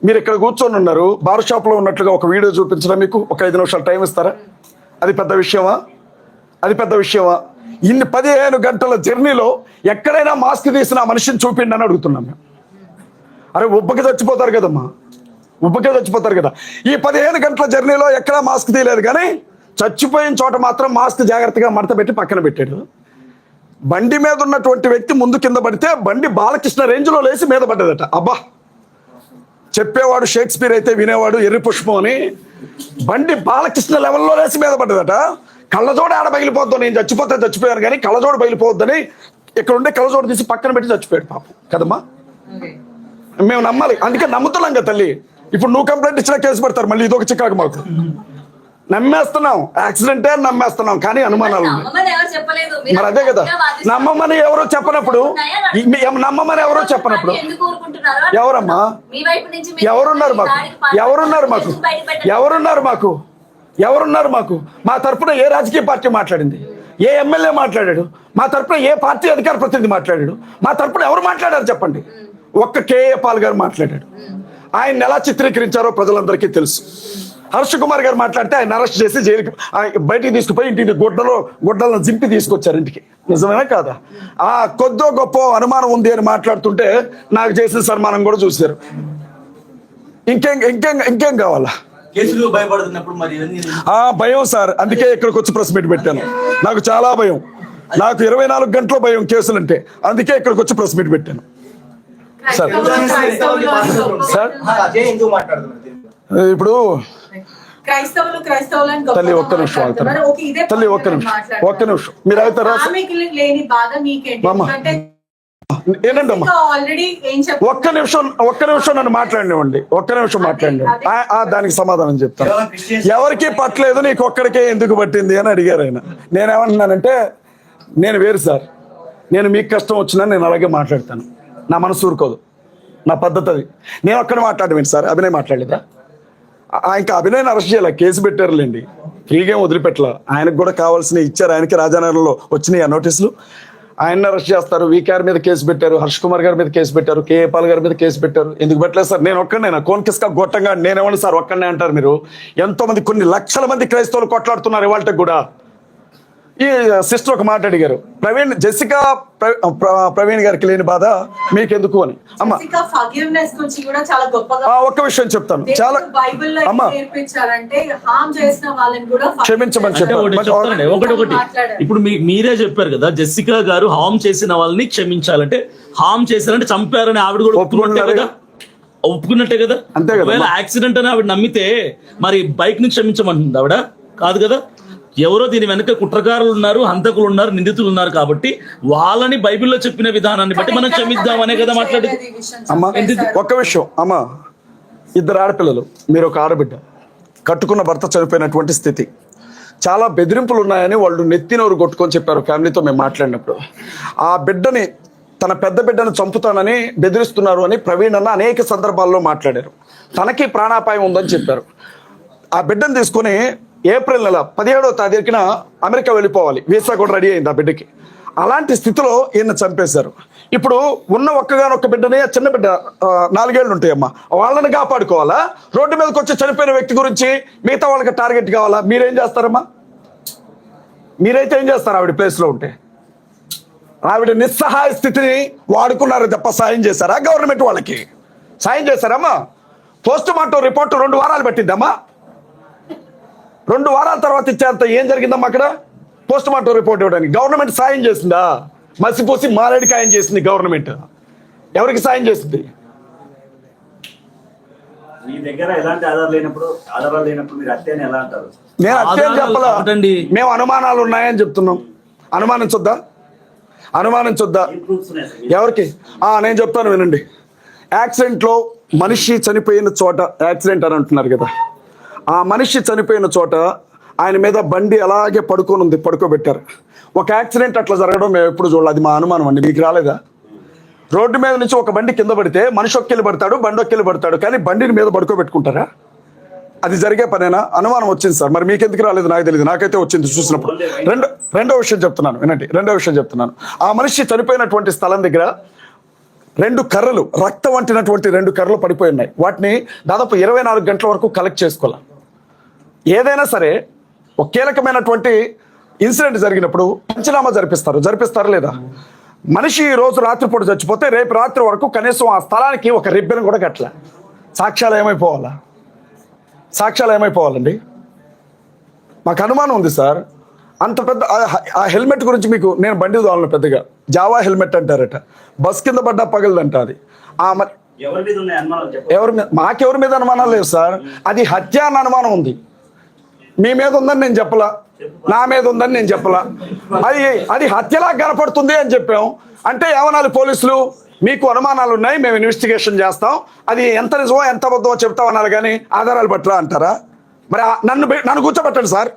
మీరు ఇక్కడ కూర్చొని ఉన్నారు, బార్ షాప్ లో ఉన్నట్లుగా ఒక వీడియో చూపించడం మీకు ఒక 5 నిమిషాలు టైం ఇస్తారా? అది పెద్ద విషయమా? అది పెద్ద విషయమా? ఇన్ని 15 గంటల జర్నీలో ఎక్కడైనా మాస్క్ తీసిన ఆ మనిషిని చూపిండి అని అడుగుతున్నాం మేము. అరే ఉబ్బకి చచ్చిపోతారు కదమ్మా, ఉబ్బకే చచ్చిపోతారు కదా. ఈ 15 గంటల జర్నీలో ఎక్కడా మాస్క్ తీయలేదు, కానీ చచ్చిపోయిన చోట మాత్రం మాస్క్ జాగ్రత్తగా మడత పెట్టి పక్కన పెట్టాడు. బండి మీద ఉన్నటువంటి వ్యక్తి ముందు కింద పడితే బండి బాలకృష్ణ రేంజ్ లో లేచి మీద పడ్డదట. అబ్బా, చెప్పేవాడు షేక్స్పియర్ అయితే వినేవాడు ఎర్రి పుష్పం అని. బండి బాలకృష్ణ లెవెల్లో లేచి మీద పడ్డదట. కళ్ళజోడు ఆడ పగిలిపోద్దు, నేను చచ్చిపోయాను కానీ కళ్ళజోడు పగిలిపోవద్దని ఇక్కడ ఉండే కళ్ళజోడు తీసి పక్కన పెట్టి చచ్చిపోయాడు పాపం కదమ్మా. మేము నమ్మాలి, అందుకే నమ్ముతున్నాం కదా తల్లి. ఇప్పుడు నువ్వు కంప్లైంట్ ఇచ్చినా కేసు పెడతారు, మళ్ళీ ఇదొక చికాకు మాకు. నమ్మేస్తున్నాం, యాక్సిడెంటే నమ్మేస్తున్నాం, కానీ అనుమానాలు ఉన్నాయి. మరి అదే కదా, నమ్మమని ఎవరో చెప్పనప్పుడు ఎవరమ్మా ఎవరున్నారు మాకు? మా తరపున ఏ రాజకీయ పార్టీ మాట్లాడింది? ఏ ఎమ్మెల్యే మాట్లాడాడు? మా తరపున ఏ పార్టీ అధికార ప్రతినిధి మాట్లాడాడు? మా తరపున ఎవరు మాట్లాడారు చెప్పండి? ఒక్క కేఏ పాల్ గారు మాట్లాడాడు. ఆయన ఎలా చిత్రీకరించారో ప్రజలందరికీ తెలుసు. హర్ష కుమార్ గారు మాట్లాడితే ఆయన అరెస్ట్ చేసి జైలుకి బయటికి తీసుకుపోయి ఇంటికి గుడ్డలను జింపి తీసుకొచ్చారు ఇంటికి. నిజమేనా కాదా? ఆ కొద్దో గొప్ప అనుమానం ఉంది అని మాట్లాడుతుంటే నాకు చేసిన సన్మానం కూడా చూశారు. ఇంకేం కావాలా? భయం సార్, అందుకే ఇక్కడికి వచ్చి ప్రెస్ మీట్ పెట్టాను. నాకు చాలా భయం, నాకు 24 గంటల భయం కేసులంటే. అందుకే ఇక్కడికి వచ్చి ప్రెస్ మీట్ పెట్టాను సార్. ఇప్పుడు తల్లి ఒక్క నిమిషం తల్లి ఒక్క నిమిషం మీరు అవుతారా? ఏంటండి అమ్మా, ఒక్క నిమిషం నన్ను మాట్లాడినివ్వండి, ఒక్క నిమిషం మాట్లాడినివ్వండి. దానికి సమాధానం చెప్తాను. ఎవరికి పట్టలేదు, నీకు ఒక్కడికే ఎందుకు పట్టింది అని అడిగారు ఆయన. నేనేమంటున్నానంటే, నేను వేరు సార్, నేను మీకు కష్టం వచ్చినా నేను అలాగే మాట్లాడతాను. నా మనసు ఊరుకోదు, నా పద్ధతి అది. నేను ఒక్కడ మాట్లాడమేంటి సార్? అభినయ్ మాట్లాడేదా? ఇంకా అభినయ్ అరెస్ట్ చేయాల, కేసు పెట్టారులేండి, ఫ్రీగా వదిలిపెట్టలా. ఆయనకు కూడా కావాల్సినవి ఇచ్చారు. ఆయనకి రాజానగరంలో వచ్చినాయి ఆ నోటీసులు. ఆయన అరెస్ట్ చేస్తారు, వీకేఆర్ మీద కేసు పెట్టారు, హర్ష్ కుమార్ గారి మీద కేసు పెట్టారు, కేఏ పాల్ గారి మీద కేసు పెట్టారు. ఎందుకు పెట్టలేదు సార్? నేను ఒక్కడైనా కోన్కిస్కా గొట్టంగా నేనేమన్నా సార్ ఒక్కడనే అంటారు మీరు? ఎంతో మంది, కొన్ని లక్షల మంది క్రైస్తవులు కొట్లాడుతున్నారు ఇవాళకి కూడా. ఈ సిస్టర్ ఒక మాట అడిగారు, జెసికా ప్రవీణ్ గారికి లేని బాధ మీకెందుకు అని. అమ్మ ఒక్క విషయం చెప్తాను, చాలా అమ్మ క్షమించమని చెప్పారు. ఒకటి ఇప్పుడు మీరే చెప్పారు కదా, జెసికా గారు హామ్ చేసిన వాళ్ళని క్షమించాలంటే, హామ్ చేశారంటే చంపారని ఆవిడ కూడా ఒప్పుకున్నట్టే కదా. అంతే కదా. ఒకవేళ యాక్సిడెంట్ అని ఆవిడ నమ్మితే మరి బైక్ ని క్షమించమంటుంది ఆవిడ? కాదు కదా. ఎవరో దీని వెనక కుట్రకారులు ఉన్నారు, హంతకులు ఉన్నారు, నిందితులు ఉన్నారు కాబట్టి వాళ్ళని బైబిల్లో చెప్పిన విధానాన్ని బట్టి మనం క్షమిద్దామనే కదా మాట్లాడేది. అమ్మా ఒక్క విషయం అమ్మా, ఇద్దరు ఆడపిల్లలు, మీరు ఒక ఆడబిడ్డ, కట్టుకున్న భర్త చనిపోయినటువంటి స్థితి, చాలా బెదిరింపులు ఉన్నాయని వాళ్ళు నెత్తినోరు కొట్టుకొని చెప్పారు ఫ్యామిలీతో మేము మాట్లాడినప్పుడు. ఆ బిడ్డని, తన పెద్ద బిడ్డను చంపుతానని బెదిరిస్తున్నారు అని ప్రవీణ్ అన్న అనేక సందర్భాల్లో మాట్లాడారు. తనకి ప్రాణాపాయం ఉందని చెప్పారు. ఆ బిడ్డను తీసుకుని ఏప్రిల్ నెల 17వ తారీఖున అమెరికా వెళ్ళిపోవాలి, వీసా కూడా రెడీ అయింది ఆ బిడ్డకి. అలాంటి స్థితిలో ఈయన చంపేశారు. ఇప్పుడు ఉన్న ఒక్కగానొక్క బిడ్డని, చిన్న బిడ్డ 4 ఏళ్ళు ఉంటాయమ్మా, వాళ్ళని కాపాడుకోవాలా? రోడ్డు మీదకి వచ్చి చనిపోయిన వ్యక్తి గురించి మిగతా వాళ్ళకి టార్గెట్ కావాలా? మీరేం చేస్తారమ్మా? మీరైతే ఏం చేస్తారు ఆవిడ ప్లేస్లో ఉంటే? ఆవిడ నిస్సహాయ స్థితిని వాడుకున్నారు తప్ప సాయం చేశారా? గవర్నమెంట్ వాళ్ళకి సాయం చేశారమ్మా? పోస్ట్ మార్టం రిపోర్టు 2 వారాలు పట్టిందమ్మా. 2 వారాల తర్వాత ఇచ్చేంత ఏం జరిగిందమ్మా అక్కడ? పోస్ట్ మార్టం రిపోర్ట్ ఇవ్వడానికి గవర్నమెంట్ సాయం చేసిందా? మసిపోసి మారేడికాయం చేసింది గవర్నమెంట్. ఎవరికి సాయం చేసింది? మీ దగ్గర ఎలాంటి ఆధారాలు లేనప్పుడు మీరు హత్య అని ఎలా అంటారు? నేను హత్య అని చెప్పలా, మేము అనుమానాలు ఉన్నాయని చెప్తున్నాం. అనుమానించొద్దా? ఎవరికి? నేను చెప్తాను వినండి. యాక్సిడెంట్లో మనిషి చనిపోయిన చోట, యాక్సిడెంట్ అని అంటున్నారు కదా, ఆ మనిషి చనిపోయిన చోట ఆయన మీద బండి అలాగే పడుకోబెట్టారు. ఒక యాక్సిడెంట్ అట్లా జరగడం మేము ఎప్పుడు చూడాలి, అది మా అనుమానం అండి. మీకు రాలేదా? రోడ్డు మీద నుంచి ఒక బండి కింద పడితే మనిషి ఒక్కెళ్ళి పడతాడు, బండి ఒక్కెళ్ళి పడతాడు, కానీ బండిని మీద పడుకోబెట్టుకుంటారా? అది జరిగే పనేనా? అనుమానం వచ్చింది సార్. మరి మీకెందుకు రాలేదు నాకు తెలియదు, నాకైతే వచ్చింది చూసినప్పుడు. రెండో విషయం చెప్తున్నాను వినండి. ఆ మనిషి చనిపోయినటువంటి స్థలం దగ్గర 2 కర్రలు, రక్తం వంటినటువంటి 2 కర్రలు పడిపోయి ఉన్నాయి. వాటిని దాదాపు 24 గంటల వరకు కలెక్ట్ చేసుకోవాలి. ఏదైనా సరే ఒక కీలకమైనటువంటి ఇన్సిడెంట్ జరిగినప్పుడు పంచనామా జరిపిస్తారు లేదా? మనిషి ఈ రోజు రాత్రిపూట చచ్చిపోతే రేపు రాత్రి వరకు కనీసం ఆ స్థలానికి ఒక రిబ్బన్ కూడా కట్టలే. సాక్ష్యాలు ఏమైపోవాలండి? మాకు అనుమానం ఉంది సార్. అంత పెద్ద ఆ హెల్మెట్ గురించి మీకు నేను బండి తోలను, పెద్దగా జావా హెల్మెట్ అంటారట, బస్ కింద పడ్డా పగలదంట. అది మాకెవరి మీద అనుమానాలు లేవు సార్. అది హత్య అన్న అనుమానం ఉంది. మీ మీద ఉందని నేను చెప్పలా, నా మీద ఉందని నేను చెప్పలా. అది హత్యలా కనపడుతుంది అని చెప్పాం. అంటే ఏమనాలి పోలీసులు? మీకు అనుమానాలు ఉన్నాయి, మేము ఇన్వెస్టిగేషన్ చేస్తాం, అది ఎంత నిజమో ఎంత అబద్ధమో చెప్తాం అన్నారు, కానీ ఆధారాలు పట్టరా అంటారా? మరి నన్ను కూర్చోబెట్టండి సార్.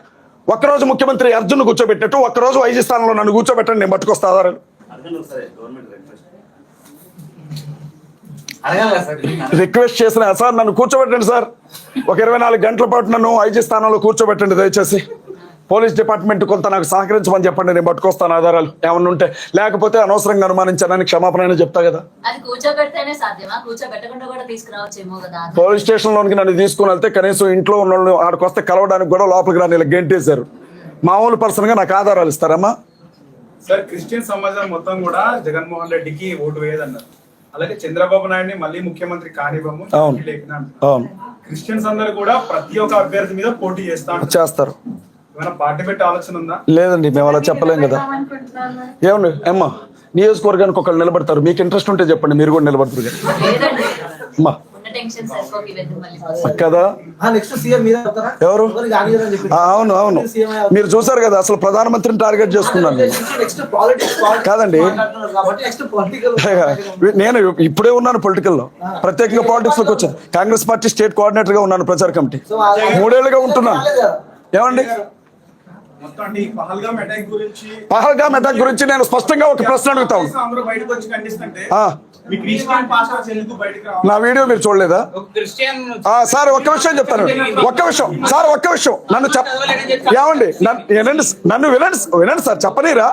ఒక్కరోజు ముఖ్యమంత్రి అర్జున్ కూర్చోబెట్టినట్టు ఒక్కరోజు ఐజీ స్థానంలో నన్ను కూర్చోబెట్టండి, నేను పట్టుకొస్తా ఆధారాలు. రిక్వెస్ట్ చేసిన సార్, నన్ను కూర్చోబెట్టండి సార్. ఒక 24 గంటల పాటు నన్ను ఐజీ స్థానంలో కూర్చోబెట్టండి దయచేసి. పోలీస్ డిపార్ట్మెంట్ కొంత నాకు సహకరించమని చెప్పండి, నేను పట్టుకొస్తాను ఆధారాలు ఏమన్నా ఉంటే. లేకపోతే అనవసరంగా అనుమానించానని క్షమాపణ అయినా చెప్తా కదా. పోలీస్ స్టేషన్ లోనికి నన్ను తీసుకుని వెళ్తే కనీసం ఇంట్లో ఉన్న వాళ్ళు ఆడికి వస్తే కలవడానికి కూడా లోపలికి రాని గెంటేశారు. మామూలు పర్సన్ గా నాకు ఆధారాలు ఇస్తారమ్మా? సార్, క్రిస్టియన్ సమాజం మొత్తం కూడా జగన్మోహన్ రెడ్డికి ఓటు వేయదన్నారు. అలాగే చంద్రబాబు నాయుడిని మళ్ళీ ముఖ్యమంత్రి కానివ్వము. క్రిస్టియన్స్ అందరూ కూడా ప్రతి ఒక్క అభ్యర్థి మీద పోటీ చేస్తారు. పార్టీ పెట్టే ఆలోచన ఉందా? లేదండి, మేము అలా చెప్పలేం కదా. ఏమండి అమ్మా, నియోజకవర్గానికి ఒకళ్ళు నిలబడతారు, మీకు ఇంట్రెస్ట్ ఉంటే చెప్పండి, మీరు కూడా నిలబడతారు అమ్మా కదా. ఎవరు? అవును, మీరు చూసారు కదా, అసలు ప్రధానమంత్రిని టార్గెట్ చేసుకున్నాను కాదండి. నేను ఇప్పుడే ఉన్నాను పొలిటికల్లో, ప్రత్యేకంగా పాలిటిక్స్ లోకి వచ్చాను. కాంగ్రెస్ పార్టీ స్టేట్ కోఆర్డినేటర్ గా ఉన్నాను, ప్రచార కమిటీ 3 ఏళ్లుగా ఉంటున్నాను. ఏమండి, పహల్గామ్ అటాక్ గురించి నేను స్పష్టంగా ఒక ప్రశ్న అడుగుతాను. నా వీడియో మీరు చూడలేదా సార్? ఒక్క విషయం చెప్తాను, ఒక్క విషయం నన్ను ఏమండి, నన్ను వినండి సార్, చెప్పనీరా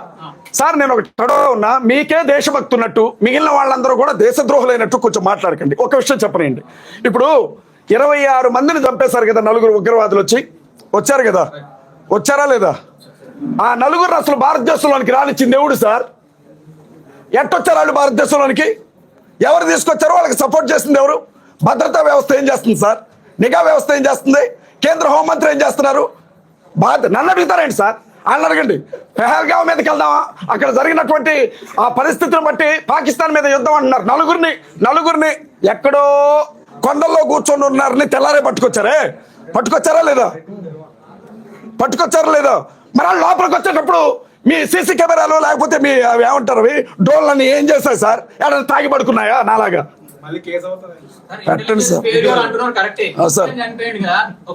సార్ నేను ఒకటి అడగ ఉన్నా, మీకే దేశభక్తి ఉన్నట్టు మిగిలిన వాళ్ళందరూ కూడా దేశద్రోహులైనట్టు కొంచెం మాట్లాడకండి. ఒక విషయం చెప్పనండి, ఇప్పుడు 26 మందిని చంపేశారు కదా 4 ఉగ్రవాదులు వచ్చారు కదా, వచ్చారా లేదా? ఆ 4 అసలు భారతదేశంలోనికి రానిచ్చింది ఎవడు సార్? ఎట్టొచ్చారు వాళ్ళు భారతదేశంలోనికి? ఎవరు తీసుకొచ్చారో వాళ్ళకి సపోర్ట్ చేసింది ఎవరు? భద్రతా వ్యవస్థ ఏం చేస్తుంది సార్? నిఘా వ్యవస్థ ఏం చేస్తుంది? కేంద్ర హోంమంత్రి ఏం చేస్తున్నారు? నన్ను అడుగుతారేంటి సార్? వాళ్ళని అడగండి. పెహల్గావ్ మీదకి వెళ్దామా? అక్కడ జరిగినటువంటి ఆ పరిస్థితిని బట్టి పాకిస్తాన్ మీద యుద్ధం అంటున్నారు. నలుగురిని ఎక్కడో కొండల్లో కూర్చొని ఉన్నారని తెల్లారే పట్టుకొచ్చారా లేదా? మరి వాళ్ళు లోపలికి వచ్చేటప్పుడు మీ సీసీ కెమెరాలు లేకపోతే మీ అవి ఏమంటారు అవి డ్రోన్లని ఏం చేస్తాయి సార్? ఏమైనా తాగి పడుకున్నాయా నాలాగా? మళ్ళీ కేసు అవుతుంది. పెట్టండి సార్. సార్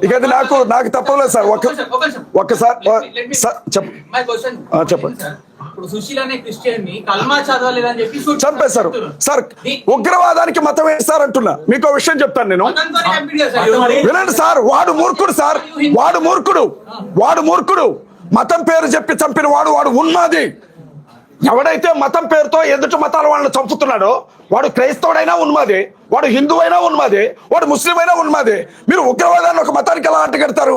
ఇక అది నాకు తప్పలేదు సార్. ఒక్కసారి చెప్పండి. చంపేశారు సార్. ఉగ్రవాదానికి మతం వేస్తారు అంటున్నా. మీకు విషయం చెప్తాను నేను, వినండి సార్. వాడు మూర్ఖుడు. మతం పేరు చెప్పి చంపిన వాడు ఉన్మాది. ఎవడైతే మతం పేరుతో ఎదుటి మతాల వాళ్ళని చంపుతున్నాడో వాడు క్రైస్తవుడైనా ఉన్మాదే, వాడు హిందువైనా ఉన్మాదే, వాడు ముస్లిం అయినా ఉన్మాదే. మీరు ఉగ్రవాదాన్ని ఒక మతానికి ఎలా అంటగడతారు?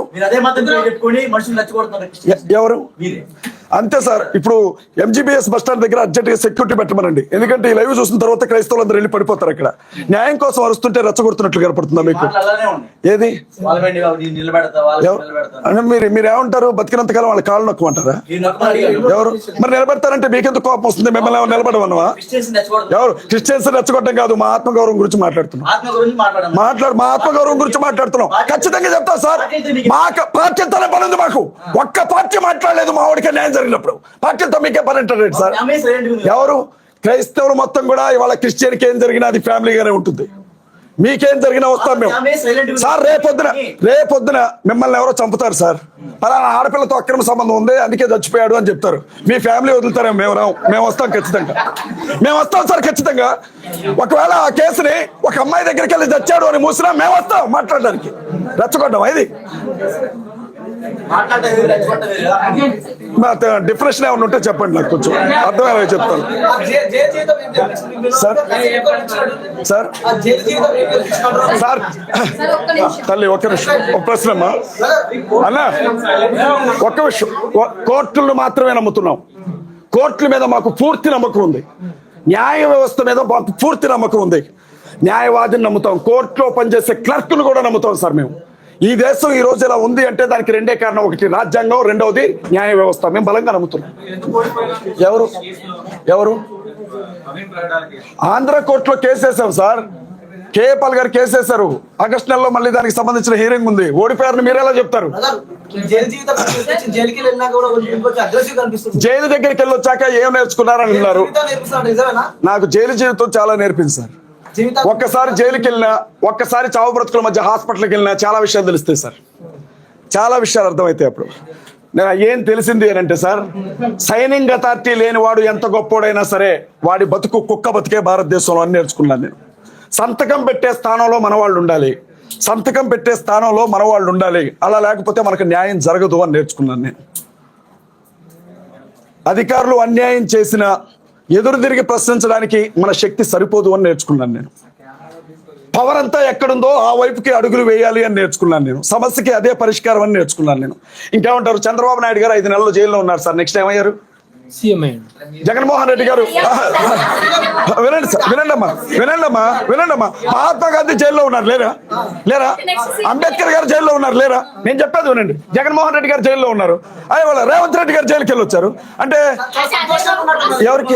ఎవరు? అంతే సార్. ఇప్పుడు MGBS బస్ స్టాండ్ దగ్గర అర్జెంట్ గా సెక్యూరిటీ పెట్టమనండి. ఎందుకంటే ఈ లైవ్ చూసిన తర్వాత క్రైస్తవులందరూ వెళ్ళి పడిపోతారు. అక్కడ న్యాయం కోసం అరుస్తుంటే రెచ్చగొడుతున్నట్లు కనపడుతుందా మీకు? ఏది మీరు ఏమంటారు? బతికినంతకాలం వాళ్ళ కాళ్ళు నొక్కమంటారా? ఎవరు మరి నిలబెడతారంటే మీకెందుకు కోపం వస్తుంది? మిమ్మల్ని ఏమైనా నిలబడమన్నవా? ఎవరు? క్రిస్టియన్స్ రెచ్చగొట్టం కాదు, మా ఆత్మగౌరవం గురించి మాట్లాడుతున్నాం. మా ఆత్మగౌరవం గురించి మాట్లాడుతున్నాం. ఖచ్చితంగా చెప్తా సార్. మా పార్టీతోనే పని ఉంది మాకు. ఒక్క పార్టీ మాట్లాడలేదు మా వాడికి న్యాయం జరిగినప్పుడు. పార్టీలతో మీకే పని అంటారు సార్? ఎవరు? క్రైస్తవులు మొత్తం కూడా ఇవాళ క్రిస్టియన్కి ఏం జరిగినా అది ఫ్యామిలీగానే ఉంటుంది. మీకేం జరిగినా వస్తాం మేము సార్. రేపొద్దున మిమ్మల్ని ఎవరో చంపుతారు సార్. పలానా ఆడపిల్లతో అక్రమ సంబంధం ఉంది అందుకే చచ్చిపోయాడు అని చెప్తారు. మీ ఫ్యామిలీ వదులుతారేమో? మేము వస్తాం ఖచ్చితంగా. మేము వస్తాం సార్ ఖచ్చితంగా. ఒకవేళ ఆ కేసుని ఒక అమ్మాయి దగ్గరికి వెళ్ళి చచ్చాడు అని మూసినా మేము వస్తాం మాట్లాడడానికి. రెచ్చగొడ్డాం ఇది డిఫరెషన్ ఏమైనా ఉంటే చెప్పండి, నాకు కొంచెం అర్థమయ్యేలా చెప్తాను సార్. తల్లి ఒక్క నిమిషం, ఒక ప్రశ్న అమ్మా. ఒక్క విషయం, కోర్టులను మాత్రమే నమ్ముతున్నాం. కోర్టుల మీద మాకు పూర్తి నమ్మకం ఉంది. న్యాయ వ్యవస్థ మీద మాకు పూర్తి నమ్మకం ఉంది. న్యాయవాదిని నమ్ముతాం, కోర్టులో పనిచేసే క్లర్క్ను కూడా నమ్ముతాం సార్. మేము ఈ దేశం ఈ రోజు ఇలా ఉంది అంటే దానికి 2 కారణం. ఒకటి రాజ్యాంగం, 2వది న్యాయ వ్యవస్థ. మేము బలంగా నమ్ముతున్నాం. ఎవరు? ఆంధ్ర కోర్టులో కేసేసాం సార్. కేపాల్ గారు కేసేశారు. ఆగస్టు నెలలో మళ్ళీ దానికి సంబంధించిన హీరింగ్ ఉంది. ఓడిపోయారని మీరు ఎలా చెప్తారు? జైలు దగ్గరికి వెళ్ళి వచ్చాక ఏం నేర్చుకున్నారని అన్నారు. నాకు జైలు జీవితం చాలా నేర్పింది సార్. ఒక్కసారి జైలుకి వెళ్ళినా, ఒక్కసారి చావు బ్రతుకుల మధ్య హాస్పిటల్కి వెళ్ళినా చాలా విషయాలు తెలుస్తాయి సార్. చాలా విషయాలు అర్థమవుతాయి. అప్పుడు ఏం తెలిసింది అంటే సార్, సైనింగ్ అథారిటీ లేని వాడు ఎంత గొప్పోడైనా సరే వాడి బతుకు కుక్క బతికే భారతదేశంలో అని నేర్చుకున్నాను నేను. సంతకం పెట్టే స్థానంలో మనవాళ్ళు ఉండాలి. అలా లేకపోతే మనకు న్యాయం జరగదు అని నేర్చుకున్నాను నేను. అధికారులు అన్యాయం చేసిన ఎదురు తిరిగి ప్రశ్నించడానికి మన శక్తి సరిపోదు అని నేర్చుకున్నాను నేను. పవర్ అంతా ఎక్కడుందో ఆ వైపుకి అడుగులు వేయాలి అని నేర్చుకున్నాను నేను. సమస్యకి అదే పరిష్కారం అని నేర్చుకున్నాను నేను. ఇంకేమంటారు? చంద్రబాబు నాయుడు గారు 5 నెలలు జైల్లో ఉన్నారు సార్. నెక్స్ట్ ఏమయ్యారు? జగన్మోహన్ రెడ్డి గారు వినండమ్మా. మహాత్మా గాంధీ జైల్లో ఉన్నారు లేరా? అంబేద్కర్ గారు జైల్లో ఉన్నారు లేరా? నేను చెప్పేది వినండి. జగన్మోహన్ రెడ్డి గారు జైల్లో ఉన్నారు. అదే వాళ్ళ రేవంత్ రెడ్డి గారు జైలుకి వెళ్ళి వచ్చారు. అంటే ఎవరికి?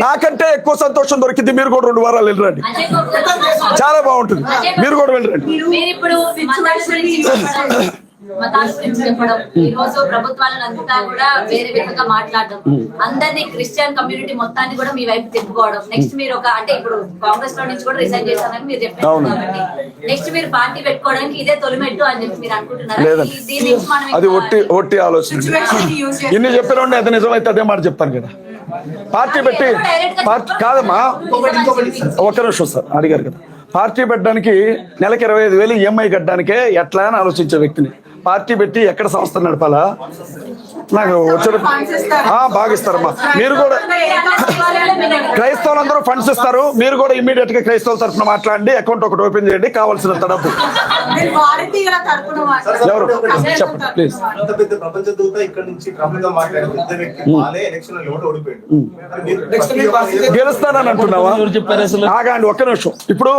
నాకంటే ఎక్కువ సంతోషం దొరికింది. మీరు కూడా 2 వారాలు వెళ్ళరండి, చాలా బాగుంటుంది. మీరు కూడా వెళ్ళరండి. మతాల గురించి చెప్పడం, ఈ రోజు ప్రభుత్వాలను అంతా కూడా వేరే విధంగా మాట్లాడడం, అందరినీ క్రిస్టియన్ కమ్యూనిటీ మొత్తాన్ని కూడా మీ వైపు తిప్పుకోవడం. నెక్స్ట్ మీరు అంటే ఇప్పుడు కాంగ్రెస్ లో నుంచి కూడా రిజైన్ చేశారని మీరు చెప్పారు కాబట్టి నెక్స్ట్ మీరు పార్టీ పెట్టుకోవడానికి ఇదే తొలిమెట్టు అని చెప్పి మీరు అనుకుంటున్నారు? దీని నుంచి మనం అది ఒట్టి ఆలోచన. ఇన్ని చెప్పిన అది నిజమైతే అదే మాట చెప్తాను కదా. పార్టీ పెట్టి కాదమ్మా, ఒక నిమిషం సార్ అడిగారు కదా. పార్టీ పెట్టడానికి నెలకి 25,000 EMI కట్టడానికే ఎట్లా అని ఆలోచించే వ్యక్తిని పార్టీ పెట్టి ఎక్కడ సంస్థ నడపాలా? నాకు వచ్చే బాగా ఇస్తారమ్మా. మీరు కూడా క్రైస్తవులందరూ ఫండ్స్ ఇస్తారు, మీరు కూడా ఇమ్మీడియట్ గా క్రైస్తవుల తరఫున మాట్లాడండి, అకౌంట్ ఒకటి ఓపెన్ చేయండి, కావాల్సినంత డబ్బు. ఎవరు చెప్పండి ప్లీజ్. అంత పెద్ద ప్రపంచ దూత ఇక్కడ నుంచి ప్రపంచం మాట్లాడే పెద్ద వ్యక్తి వాళ్ళే ఎలక్షన్ లో ఓడిపోయాడు. గెలుస్తానని అంటున్నావా? ఎవరు చెప్పారు అసలు? ఆగండి ఒక్క నిమిషం. ఇప్పుడు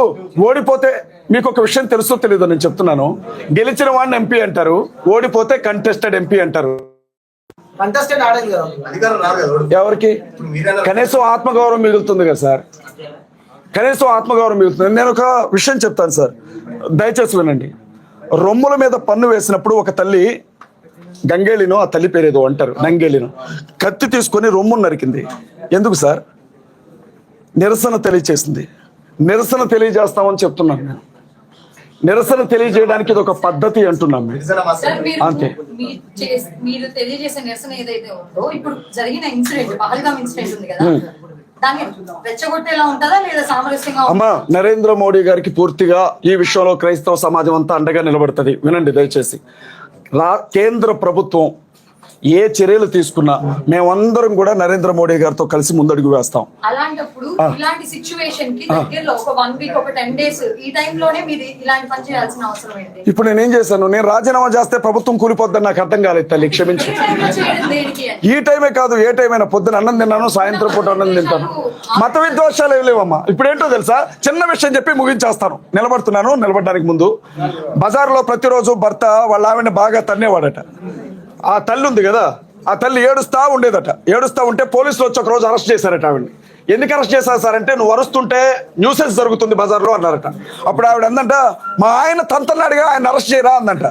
ఓడిపోతే మీకు ఒక విషయం తెలుసో తెలీదో నేను చెప్తున్నాను. గెలిచిన వాడిని ఎంపీ అంటారు, ఓడిపోతే కంటెస్టెడ్ ఎంపీ అంటారు. కంటెస్టెంట్ ఆడేది కదా, అధికారం రాదు కదా ఓడిపోయి. ఎవరికి? కనీసం ఆత్మగౌరవం మిగులుతుంది కదా సార్, కనీసం ఆత్మగౌరవం మిగులుతుంది. నేను ఒక విషయం చెప్తాను సార్, దయచేసి వినండి. రొమ్ముల మీద పన్ను వేసినప్పుడు ఒక తల్లి గంగేలినో, ఆ తల్లి పేరేదో అంటారు, నంగేలినో, కత్తి తీసుకొని రొమ్మును నరికింది. ఎందుకు సార్? నిరసన తెలియచేసింది. నిరసన తెలియజేస్తామని చెప్తున్నాను నేను. నిరసన తెలియజేయడానికి ఇది ఒక పద్ధతి అంటున్నాం మేము. సార్, అంతే. మీరు తెలియజేసే నిరసన ఏదైతే ఉందో, ఇప్పుడు జరిగిన ఇన్సిడెంట్, పహల్గామ్ ఇన్సిడెంట్ ఉంది కదా, దాన్ని రెచ్చగొట్టేలా ఉంటుందా లేదా సామరస్యంగా? అమ్మా, నరేంద్ర మోడీ గారికి పూర్తిగా ఈ విషయంలో క్రైస్తవ సమాజం అంతా అండగా నిలబడుతుంది. వినండి దయచేసి. కేంద్ర ప్రభుత్వం ఏ చర్యలు తీసుకున్నా మేమందరం కూడా నరేంద్ర మోడీ గారితో కలిసి ముందడుగు వేస్తాం. అలాంటప్పుడు ఇలాంటి సిచ్యువేషన్ కి దగ్గరలో ఒక 1 వీక్, ఒక 10 days ఈ టైంలోనే మీరు ఇలాంటి పని చేయాల్సిన అవసరం ఏంటి? ఇప్పుడు నేనేం చేశాను? నేను రాజీనామా చేస్తే ప్రభుత్వం కూలిపోద్దని నాకు అర్థం కాలేదు తల్లి, క్షమించు. ఈ టైమే కాదు, ఏ టైం అయినా. పొద్దున అన్నం తిన్నాను, సాయంత్రం పూట అన్నం తింటాను. మత విద్వేషాలు ఏం లేవమ్మా. ఇప్పుడు ఏంటో తెలుసా, చిన్న విషయం చెప్పి ముగించేస్తాను. నిలబడుతున్నాను, నిలబడడానికి ముందు బజార్లో ప్రతిరోజు భర్త వాళ్ళ ఆవిడని బాగా తన్నేవాడట. ఆ తల్లి ఉంది కదా, ఆ తల్లి ఏడుస్తా ఉండేదట. ఏడుస్తా ఉంటే పోలీసులు వచ్చి ఒక రోజు అరెస్ట్ చేశారట ఆవిడని. ఎందుకు అరెస్ట్ చేశారు సార్ అంటే, నువ్వు అరుస్తుంటే న్యూసెన్స్ జరుగుతుంది బజార్లో అన్నారట. అప్పుడు ఆవిడ అందంట, మా ఆయన తంతన్నాడుగా, ఆయన అరెస్ట్ చేయరా అందంట.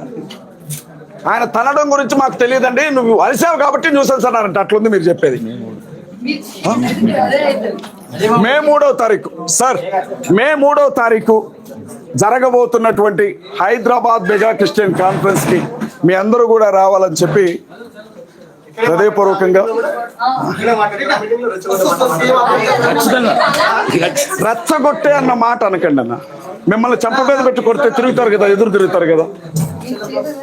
ఆయన తనడం గురించి మాకు తెలియదండి, నువ్వు అరిసావు కాబట్టి న్యూసెన్స్ అన్నారంట. అట్లుంది మీరు చెప్పేది. మే 3వ తారీఖు సార్, మే 3వ తారీఖు జరగబోతున్నటువంటి హైదరాబాద్ మెగా క్రిస్టియన్ కాన్ఫరెన్స్ కి మీ అందరూ కూడా రావాలని చెప్పి హృదయపూర్వకంగా. రెచ్చగొట్టే అన్న మాట అనకండి అన్న. మిమ్మల్ని చెంప మీద పెట్టి కొడితే తిరుగుతారు కదా, ఎదురు తిరుగుతారు కదా.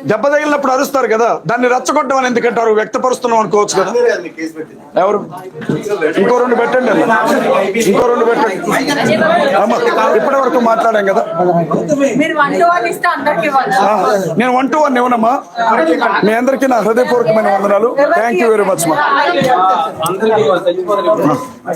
దెబ్బ తగిలినప్పుడు అరుస్తారు కదా, దాన్ని రెచ్చగొట్టడం అని ఎందుకంటారు? వ్యక్తపరుస్తున్నాం అనుకోవచ్చు కదా. ఎవరు? ఇంకో 2 పెట్టండి అన్న, ఇంకో 2 పెట్టండి. ఇప్పటి వరకు మాట్లాడాం కదా. నేను 1 to 1 ఇవ్వనమ్మా. మీ అందరికీ నా హృదయపూర్వకమైన వందనాలు. థ్యాంక్ యూ వెరీ మచ్ మా.